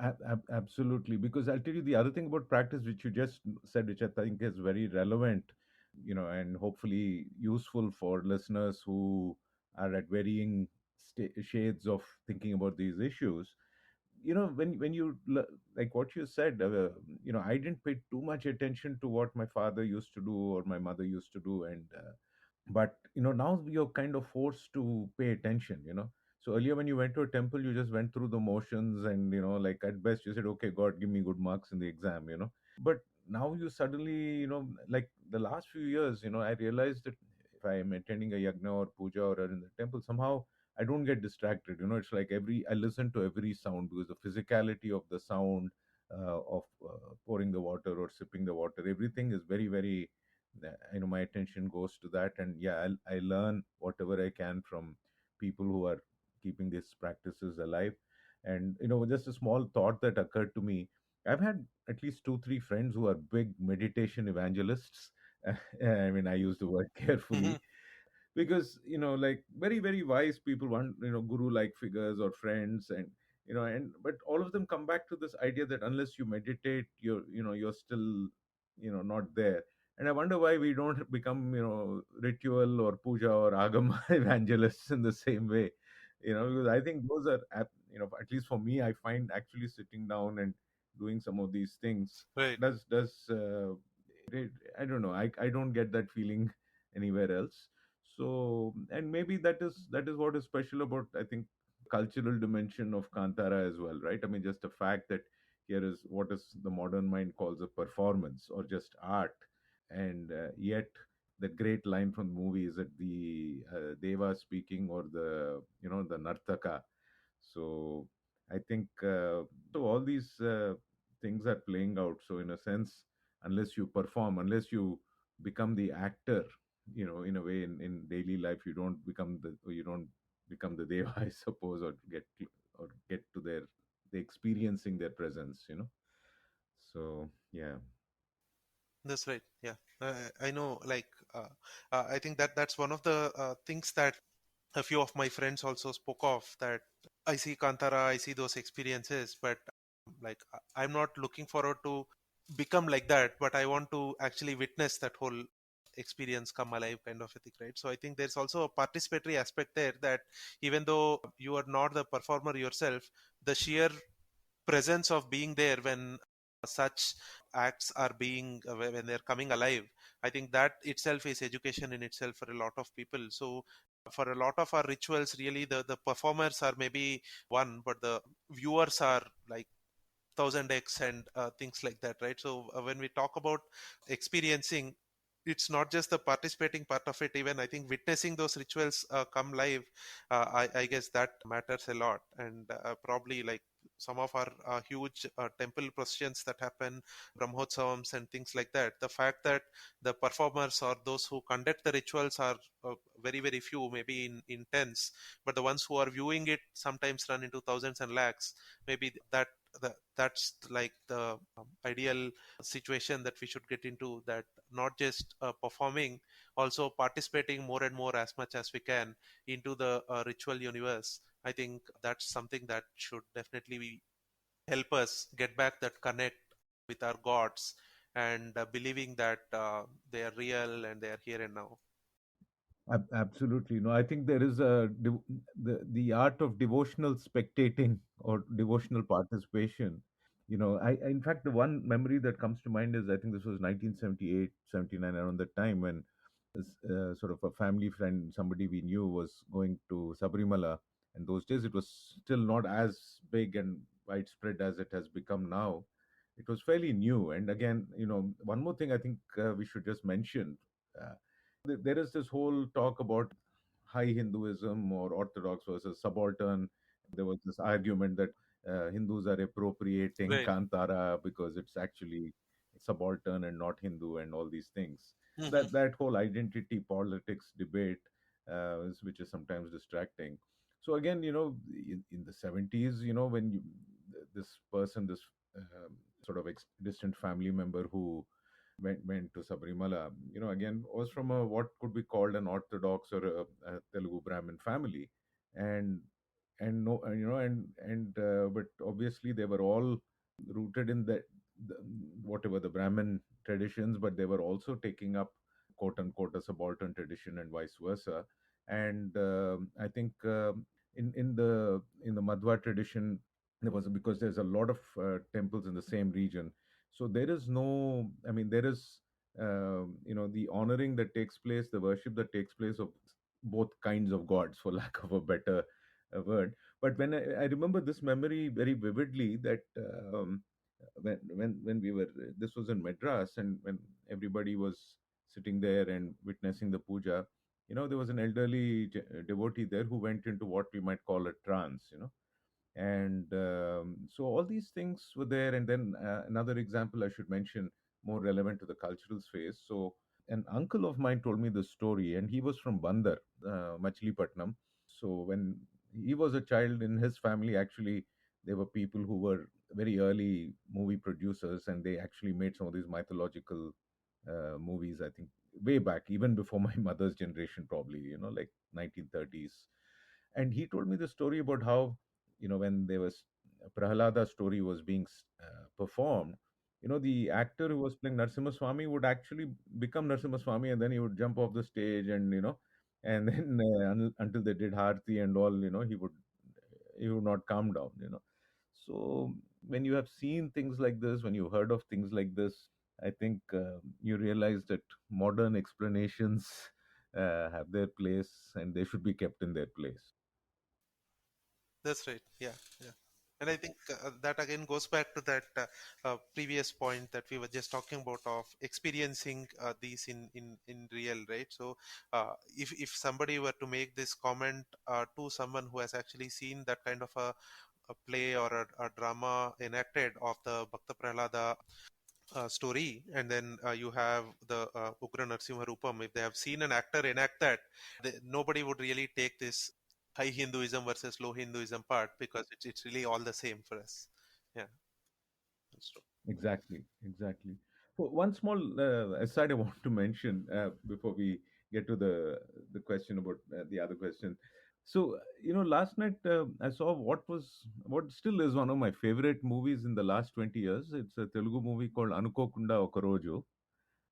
absolutely. Because I'll tell you the other thing about practice, which you just said, which I think is very relevant, and hopefully useful for listeners who are at varying shades of thinking about these issues. When like what you said, I didn't pay too much attention to what my father used to do or my mother used to do, and but now you're kind of forced to pay attention. So earlier when you went to a temple, you just went through the motions, and like at best you said, okay, God, give me good marks in the exam. But now you suddenly, like the last few years, I realized that if I am attending a yagna or puja or in the temple, somehow I don't get distracted. It's like I listen to every sound, because the physicality of the sound, of pouring the water or sipping the water, everything is very, very, my attention goes to that. And yeah, I learn whatever I can from people who are keeping these practices alive. And just a small thought that occurred to me, I've had at least 2 3 friends who are big meditation evangelists. I mean, I use the word Hmm. carefully, because like very, very wise people want, guru like figures or friends, and but all of them come back to this idea that unless you meditate, you're still not there. And I wonder why we don't become ritual or puja or agama evangelists in the same way. Because I think those are at least for me, I find actually sitting down and doing some of these things Right. does I don't know, I don't get that feeling anywhere else. So, and maybe that is what is special about, I think, cultural dimension of Kantara as well, right? I mean, just the fact that here is what is the modern mind calls a performance or just art, and yet the great line from the movie is that the deva speaking, or the the nartaka. So I think so all these things are playing out. So in a sense, unless you perform, unless you become the actor, in a way, in daily life, you don't become the deva, I suppose, or get to their the experiencing their presence. So yeah. That's right. Yeah, I know. Like, I think that's one of the things that a few of my friends also spoke of. That I see Kantara, I see those experiences, but like I'm not looking forward to become like that. But I want to actually witness that whole experience come alive, kind of a thing, right? So I think there's also a participatory aspect there. That even though you are not the performer yourself, the sheer presence of being there when such acts are being when they're coming alive, I think that itself is education in itself for a lot of people. So for a lot of our rituals, really the performers are maybe one, but the viewers are like 1000x and things like that, right? So when we talk about experiencing, it's not just the participating part of it. Even I think witnessing those rituals come live, I guess that matters a lot. And probably like some of our huge temple processions that happen, brahmotsavams and things like that, the fact that the performers or those who conduct the rituals are very very few, maybe in tens, but the ones who are viewing it sometimes run into thousands and lakhs. Maybe that's like the ideal situation that we should get into, that not just performing, also participating more and more as much as we can into the ritual universe. I think that's something that should definitely help us get back that connect with our gods, and believing that they are real and they are here and now. Absolutely. No, I think there is the art of devotional spectating or devotional participation. In fact, the one memory that comes to mind is I think this was 1978, 79, around that time when sort of a family friend, somebody we knew, was going to Sabrimala. And those days it was still not as big and widespread as it has become now. It was fairly new. And again, one more thing I think we should just mention. Uh, there is this whole talk about high Hinduism or Orthodox versus subaltern. There was this argument that Hindus are appropriating Right. Kantara because it's actually subaltern and not Hindu, and all these things. Hmm. That whole identity politics debate, which is sometimes distracting. So again, in the 70s, when this person, this sort of distant family member who went to Sabrimala, again was from a what could be called an Orthodox or a Telugu Brahmin family, and and no, but obviously they were all rooted in the whatever the Brahmin traditions, but they were also taking up quote unquote a subaltern tradition and vice versa. And I think in the Madhwa tradition, there was because there's a lot of temples in the same region, so there is no, I mean, there is the honoring that takes place, the worship that takes place of both kinds of gods, for lack of a better word. But when I remember this memory very vividly, that when we were, this was in Madras, and when everybody was sitting there and witnessing the puja, there was an elderly devotee there who went into what we might call a trance, and so all these things were there. And then another example I should mention, more relevant to the cultural space. So an uncle of mine told me this story, and he was from Bandar, Machilipatnam. So when he was a child, in his family, actually, there were people who were very early movie producers, and they actually made some of these mythological movies, I think, way back, even before my mother's generation, probably, like 1930s. And he told me the story about how, when there was Prahalada story was being performed, the actor who was playing Narsimha Swami would actually become Narsimha Swami, and then he would jump off the stage, and and then until they did Harti and all, he would not calm down. So when you have seen things like this, when you heard of things like this, I think you realize that modern explanations have their place, and they should be kept in their place. That's right. Yeah, yeah. And I think that again goes back to that previous point that we were just talking about of experiencing these in real, right? So, if somebody were to make this comment to someone who has actually seen that kind of a play or a drama enacted of the Bhakta Prahlada story, and then you have the Ugra Narsimha Rupam. If they have seen an actor enact that, nobody would really take this high Hinduism versus low Hinduism part, because it's really all the same for us. Yeah, that's true. Exactly, exactly. One small aside I want to mention before we get to the question about the other question. So last night I saw what still is one of my favorite movies in the last 20 years. It's a Telugu movie called Anukokunda Okoroju,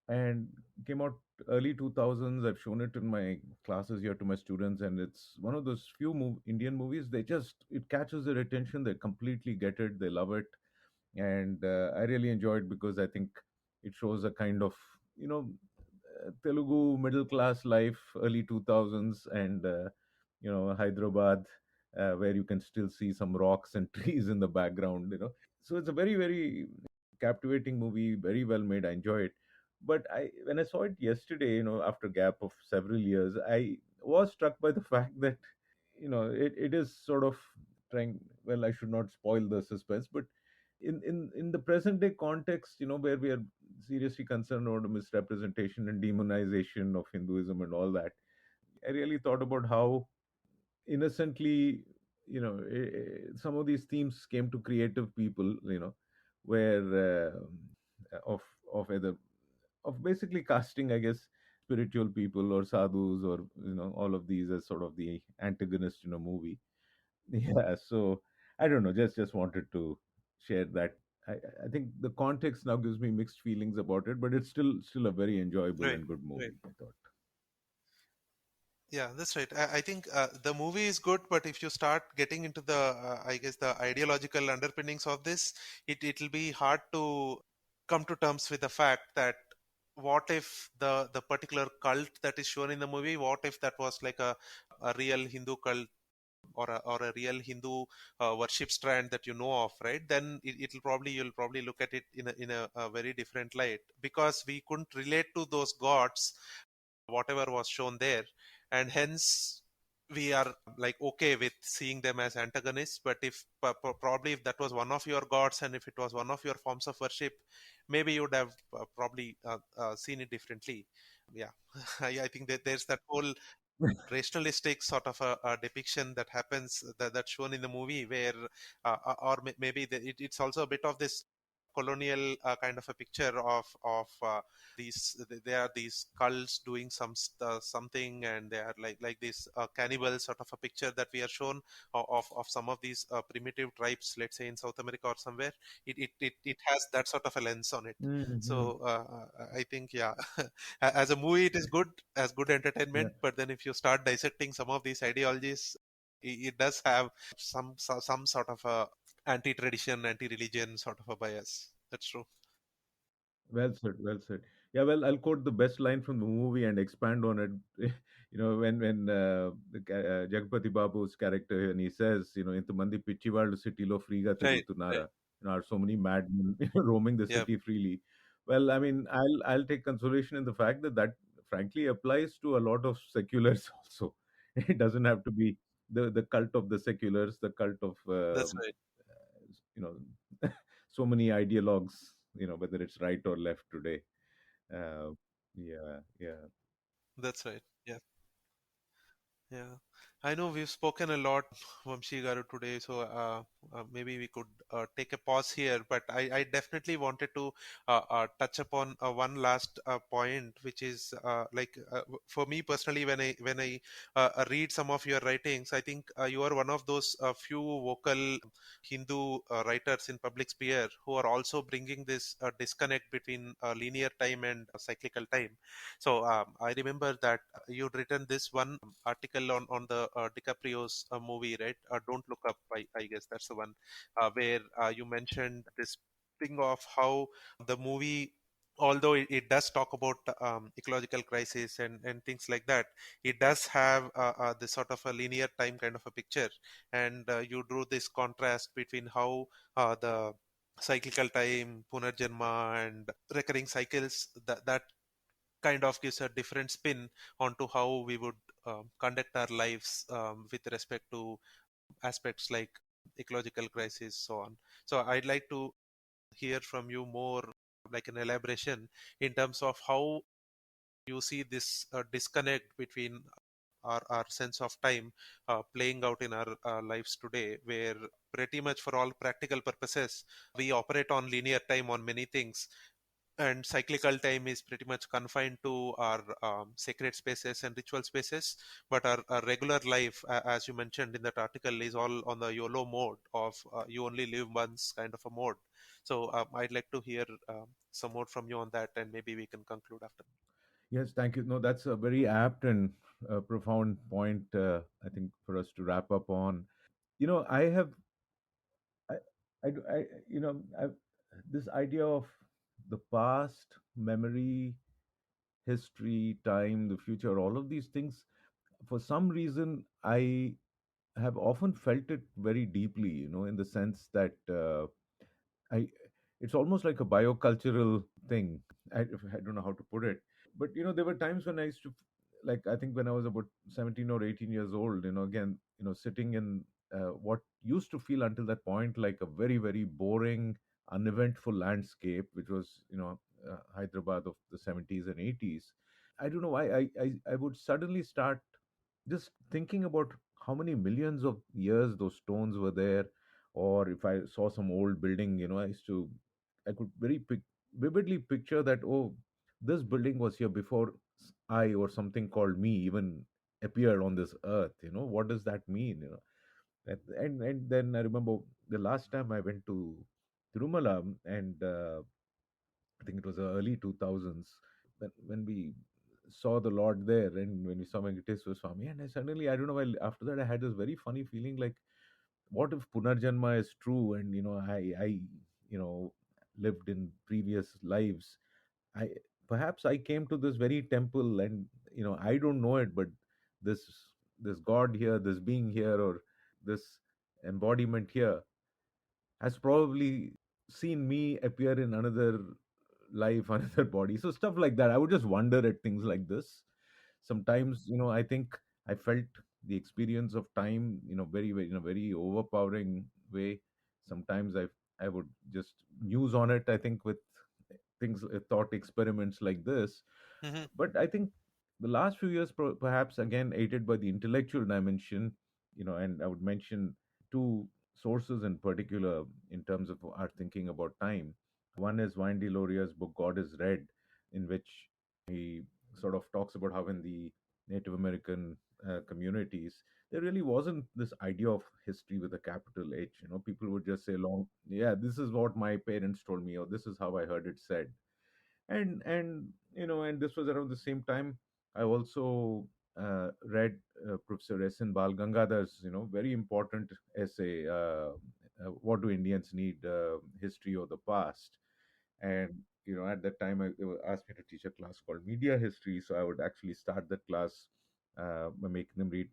and came out early 2000s. I've shown it in my classes here to my students, and it's one of those few Indian movies. It catches their attention. They completely get it. They love it, and I really enjoyed because I think it shows a kind of Telugu middle class life, early 2000s, and Hyderabad, where you can still see some rocks and trees in the background. So it's a very very captivating movie, very well made. I enjoy it. But when I saw it yesterday, after a gap of several years, I was struck by the fact that it is sort of trying, well, I should not spoil the suspense, but in the present day context, where we are seriously concerned about the misrepresentation and demonization of Hinduism and all that, I really thought about how innocently, some of these themes came to creative people, where of either of basically casting, I guess, spiritual people or sadhus, or all of these as sort of the antagonist in a movie. Yeah, so I don't know, just wanted to share that. I think the context now gives me mixed feelings about it, but it's still a very enjoyable Right, and good right. movie, I thought. Yeah, that's right. I think the movie is good, but if you start getting into the, I guess, the ideological underpinnings of this, it'll be hard to come to terms with the fact that what if the particular cult that is shown in the movie, what if that was like a real Hindu cult, or a real Hindu worship strand that you know of, right? Then it'll probably, you'll probably look at it in a very different light, because we couldn't relate to those gods, whatever was shown there, and hence we are like okay with seeing them as antagonists. But if probably if that was one of your gods, and if it was one of your forms of worship, maybe you would have probably seen it differently. Yeah. I think that there's that whole rationalistic sort of a depiction that happens, that's shown in the movie, where maybe it's also a bit of this colonial kind of a picture of these, they are these cults doing something, and they are like this cannibal sort of a picture that we are shown of some of these primitive tribes, let's say in South America or somewhere. It has that sort of a lens on it. Hmm. So I think, yeah, as a movie it is good, as good Yeah. entertainment, but then if you start dissecting some of these ideologies, it does have some sort of a anti-tradition, anti-religion sort of a bias. That's true. Well said, well said. Yeah, well, I'll quote the best line from the movie and expand on it. When Jagpati Babu's character, and he says, "Intamandi pichi vallu citylo freega Right, right. tirugutunnara." Are so many madmen roaming the Yeah, city freely? Well, I mean, I'll take consolation in the fact that frankly applies to a lot of seculars also. It doesn't have to be the cult of the seculars, the cult of that's right. you know so many ideologues, whether it's right or left today. uh, yeah, yeah. That's right. Yeah. Yeah, I know we've spoken a lot, Vamshi Garu, today, so maybe we could take a pause here. But I definitely wanted to touch upon one last point, which is for me personally, when I read some of your writings, I think you are one of those few vocal Hindu writers in public sphere who are also bringing this disconnect between linear time and cyclical time. So I remember that you'd written this one article on the DiCaprio's movie, right? Don't Look Up. I guess that's the one where you mentioned this thing of how the movie, although it does talk about ecological crisis and things like that, it does have this sort of a linear time kind of a picture, and you drew this contrast between how the cyclical time, punarjanma, and recurring cycles, that kind of gives a different spin onto how we would conduct our lives with respect to aspects like ecological crisis, so on. So I'd like to hear from you more, like an elaboration in terms of how you see this disconnect between our sense of time playing out in our lives today, where pretty much for all practical purposes we operate on linear time on many things, and cyclical time is pretty much confined to our sacred spaces and ritual spaces. But our regular life, as you mentioned in that article, is all on the YOLO mode of you only live once kind of a mode. So I'd like to hear some more from you on that, and maybe we can conclude after. Yes, thank you. No, that's a very apt and profound point, I think, for us to wrap up on. I have I, I I've, this idea of the past, memory, history, time, the future, all of these things, for some reason I have often felt it very deeply, in the sense that I it's almost like a biocultural thing. I don't know how to put it, but there were times when I used to, like, I think when I was about 17 or 18 years old, again, sitting in what used to feel until that point like a very, very boring, uneventful landscape, which was, Hyderabad of the 70s and 80s. I don't know why I would suddenly start just thinking about how many millions of years those stones were there. Or if I saw some old building, I could vividly picture that, oh, this building was here before I or something called me even appeared on this earth. What does that mean? And then I remember the last time I went to Tirumala, and I think it was the early 2000s, when we saw the Lord there, and when we saw Venkateswara Swami, and I don't know why, after that I had this very funny feeling like, what if Punarjanma is true, and I lived in previous lives. I Perhaps I came to this very temple, and I don't know it, but this this God here, this being here, or this embodiment here has probably seen me appear in another life, another body. So stuff like that. I would just wonder at things like this. Sometimes, I think I felt the experience of time, very, very, in a very overpowering way. Sometimes I would just muse on it. I think with things, thought experiments like this. Hmm. But I think the last few years, perhaps again aided by the intellectual dimension, and I would mention two sources in particular in terms of our thinking about time. One is Wayne Deloria's book God is Red, in which he sort of talks about how in the Native American communities there really wasn't this idea of history with a capital H. People would just say, "Long, yeah, this is what my parents told me," or "This is how I heard it said." And this was around the same time I also read Professor S.N. Bal Gangadhar's very important essay, "What Do Indians Need, History or the Past?" And at that time they asked me to teach a class called media history, so I would actually start that class by making them read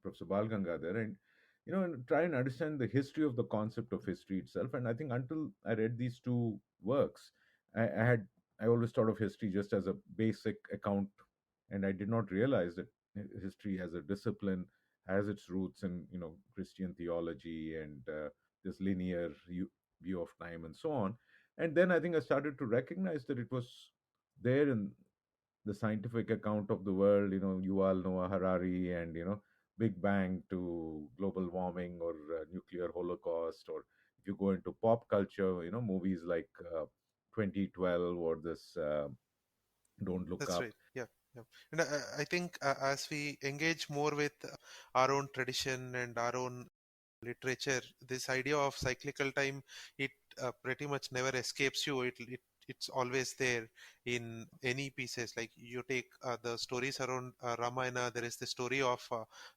Professor Bal Gangadhar, and try and understand the history of the concept of history itself. And I think until I read these two works, I always thought of history just as a basic account, and I did not realize that history as a discipline has its roots in Christian theology and this linear view of time and so on. And then I think I started to recognize that it was there in the scientific account of the world. Yuval Noah Harari, and Big Bang to global warming, or nuclear holocaust, or if you go into pop culture, movies like 2012, or this Don't Look That's Up. right. Yeah. Yeah. And I think as we engage more with our own tradition and our own literature, this idea of cyclical time, it pretty much never escapes you. It's always there in any pieces. Like you take the stories around Ramayana, there is the story of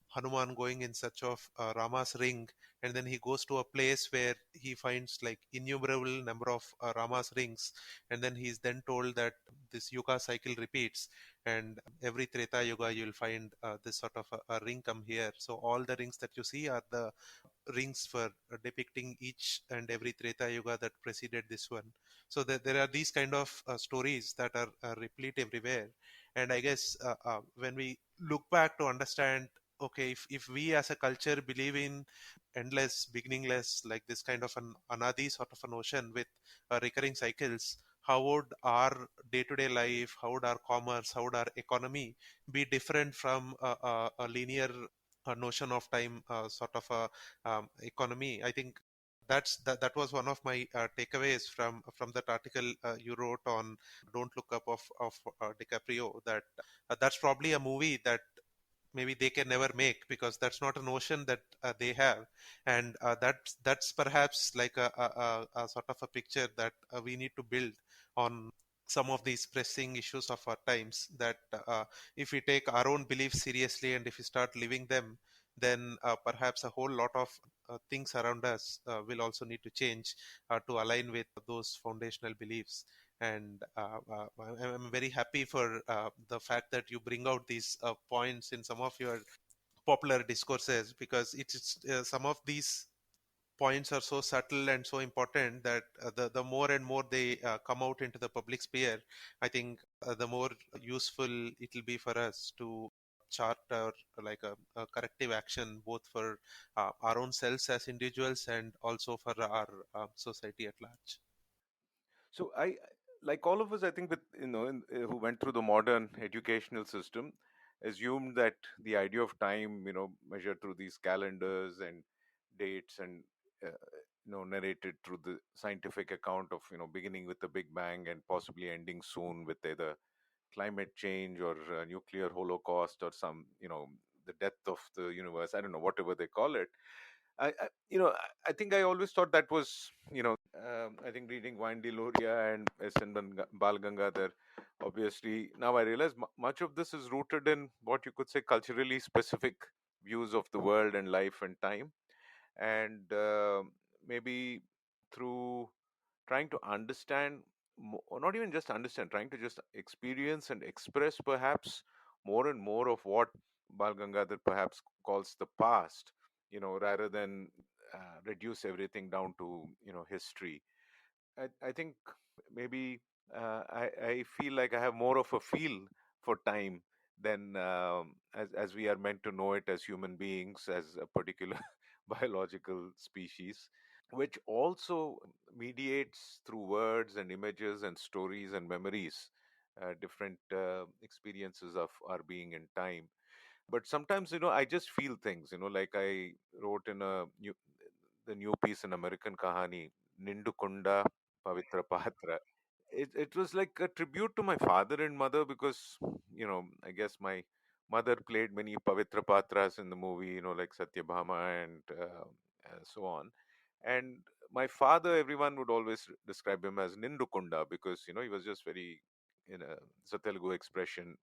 Hanuman going in search of Rama's ring, and then he goes to a place where he finds like innumerable number of Rama's rings, and then he's then told that this yuga cycle repeats, and every Treta Yuga you'll find this sort of a ring come here. So all the rings that you see are the rings for depicting each and every Treta Yuga that preceded this one. So there are these kind of stories that are replete everywhere. And I guess when we look back to understand, okay, if we as a culture believe in endless, beginningless, like this kind of an anadi sort of a notion with recurring cycles, how would our day-to-day life, how would our commerce, how would our economy be different from a linear notion of time sort of a economy? I think that was one of my takeaways from that article you wrote on Don't Look Up of DiCaprio, that that's probably a movie that maybe they can never make, because that's not a notion that they have. And that's perhaps like a sort of a picture that we need to build on some of these pressing issues of our times, that if we take our own beliefs seriously and if we start living them, then perhaps a whole lot of things around us will also need to change to align with those foundational beliefs. And I'm very happy for the fact that you bring out these points in some of your popular discourses, because it's some of these points are so subtle and so important that the more and more they come out into the public sphere, I think the more useful it will be for us to chart our like a corrective action, both for our own selves as individuals and also for our society at large. So like all of us, I think, with who went through the modern educational system, assumed that the idea of time, measured through these calendars and dates, and narrated through the scientific account of beginning with the Big Bang and possibly ending soon with either climate change or nuclear holocaust or some the death of the universe. I don't know, whatever they call it. I think I always thought that was, I think reading Vandi Loria and S.N. Bal Gangadhar, obviously, now I realize much of this is rooted in what you could say culturally specific views of the world and life and time. And maybe through trying to understand, or not even just understand, trying to just experience and express perhaps more and more of what Bal Gangadhar perhaps calls the past, rather than reduce everything down to, history. I think maybe I feel like I have more of a feel for time than as we are meant to know it as human beings, as a particular biological species, which also mediates through words and images and stories and memories, different experiences of our being in time. But sometimes, I just feel things, like I wrote in the new piece in American Kahani, Nindukunda Pavitra Patra. It was like a tribute to my father and mother because, I guess my mother played many Pavitra Patras in the movie, like Satyabhama and so on. And my father, everyone would always describe him as Nindukunda because, he was just very, it's a Telugu expression,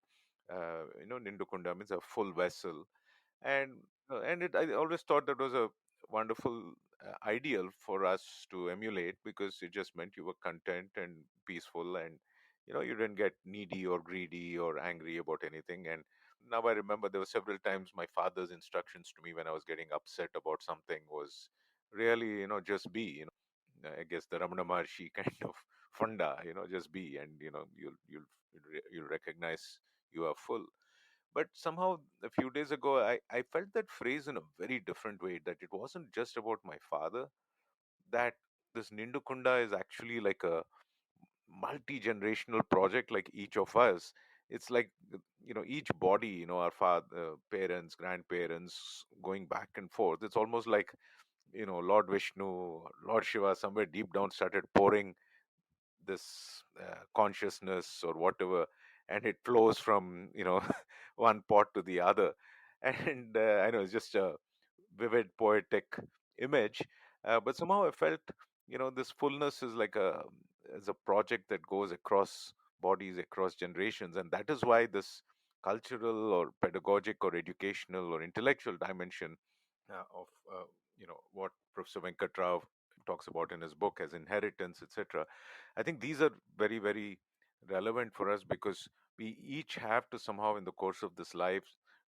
Nindukunda means a full vessel. And I always thought that was a wonderful ideal for us to emulate because it just meant you were content and peaceful, and you didn't get needy or greedy or angry about anything. And now I remember there were several times my father's instructions to me when I was getting upset about something was really, just be, I guess the Ramana Maharshi kind of funda, just be, and you'll recognize you are full. But somehow a few days ago, I felt that phrase in a very different way, that it wasn't just about my father, that this Nindukunda is actually like a multi-generational project, like each of us. It's like, each body, our father, parents, grandparents, going back and forth. It's almost like, Lord Vishnu, Lord Shiva, somewhere deep down started pouring this consciousness or whatever, and it flows from, one pot to the other. And I know it's just a vivid poetic image, but somehow I felt, this fullness is like a project that goes across bodies, across generations. And that is why this cultural or pedagogic or educational or intellectual dimension of what Professor Venkatrao talks about in his book as inheritance, etc. I think these are very, very relevant for us because we each have to somehow, in the course of this life,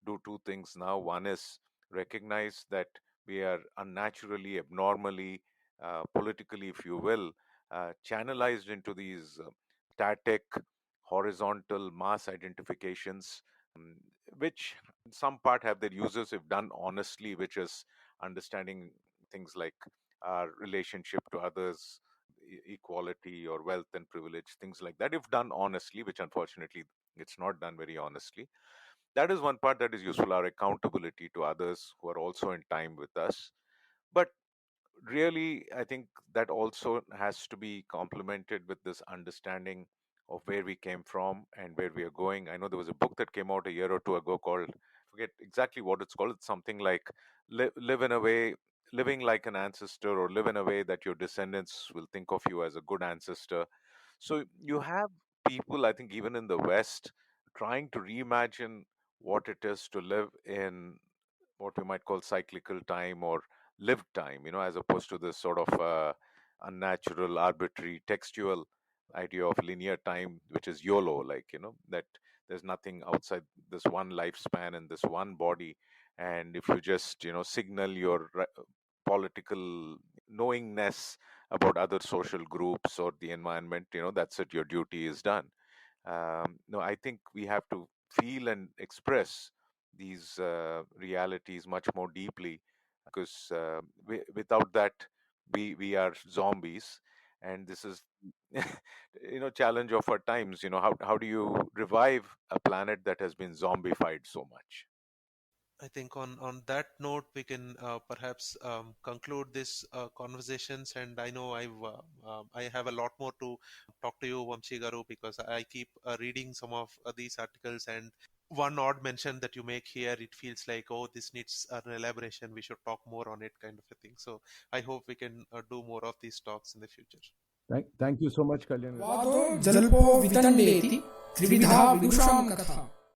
do two things now. One is recognize that we are unnaturally, abnormally, politically, if you will, channelized into these static, horizontal mass identifications, um, which in some part have their uses if done honestly, which is understanding things like our relationship to others, equality or wealth and privilege, things like that, if done honestly, which unfortunately it's not done very honestly. That is one part that is useful, our accountability to others who are also in time with us. But really, I think that also has to be complemented with this understanding of where we came from and where we are going. I know there was a book that came out a year or two ago called, I forget exactly what it's called. It's something like live in a way, living like an ancestor, or live in a way that your descendants will think of you as a good ancestor. So you have people, I think, even in the West, trying to reimagine what it is to live in what we might call cyclical time or lived time, as opposed to this sort of unnatural, arbitrary, textual idea of linear time, which is YOLO, like, that there's nothing outside this one lifespan and this one body. And if you just, signal your political knowingness about other social groups or the environment, that's it, your duty is done. No, I think we have to feel and express these realities much more deeply because without that, we are zombies, and this is challenge of our times. How do you revive a planet that has been zombified so much? I think on that note, we can perhaps conclude this conversations. And I know I have a lot more to talk to you, Vamsee Garu, because I keep reading some of these articles, and one odd mention that you make here, it feels like, oh, this needs an elaboration. We should talk more on it, kind of a thing. So I hope we can do more of these talks in the future. Thank you so much, Kalyan. वातो जल्पो वितण्डेति त्रिविधा विदुषां कथा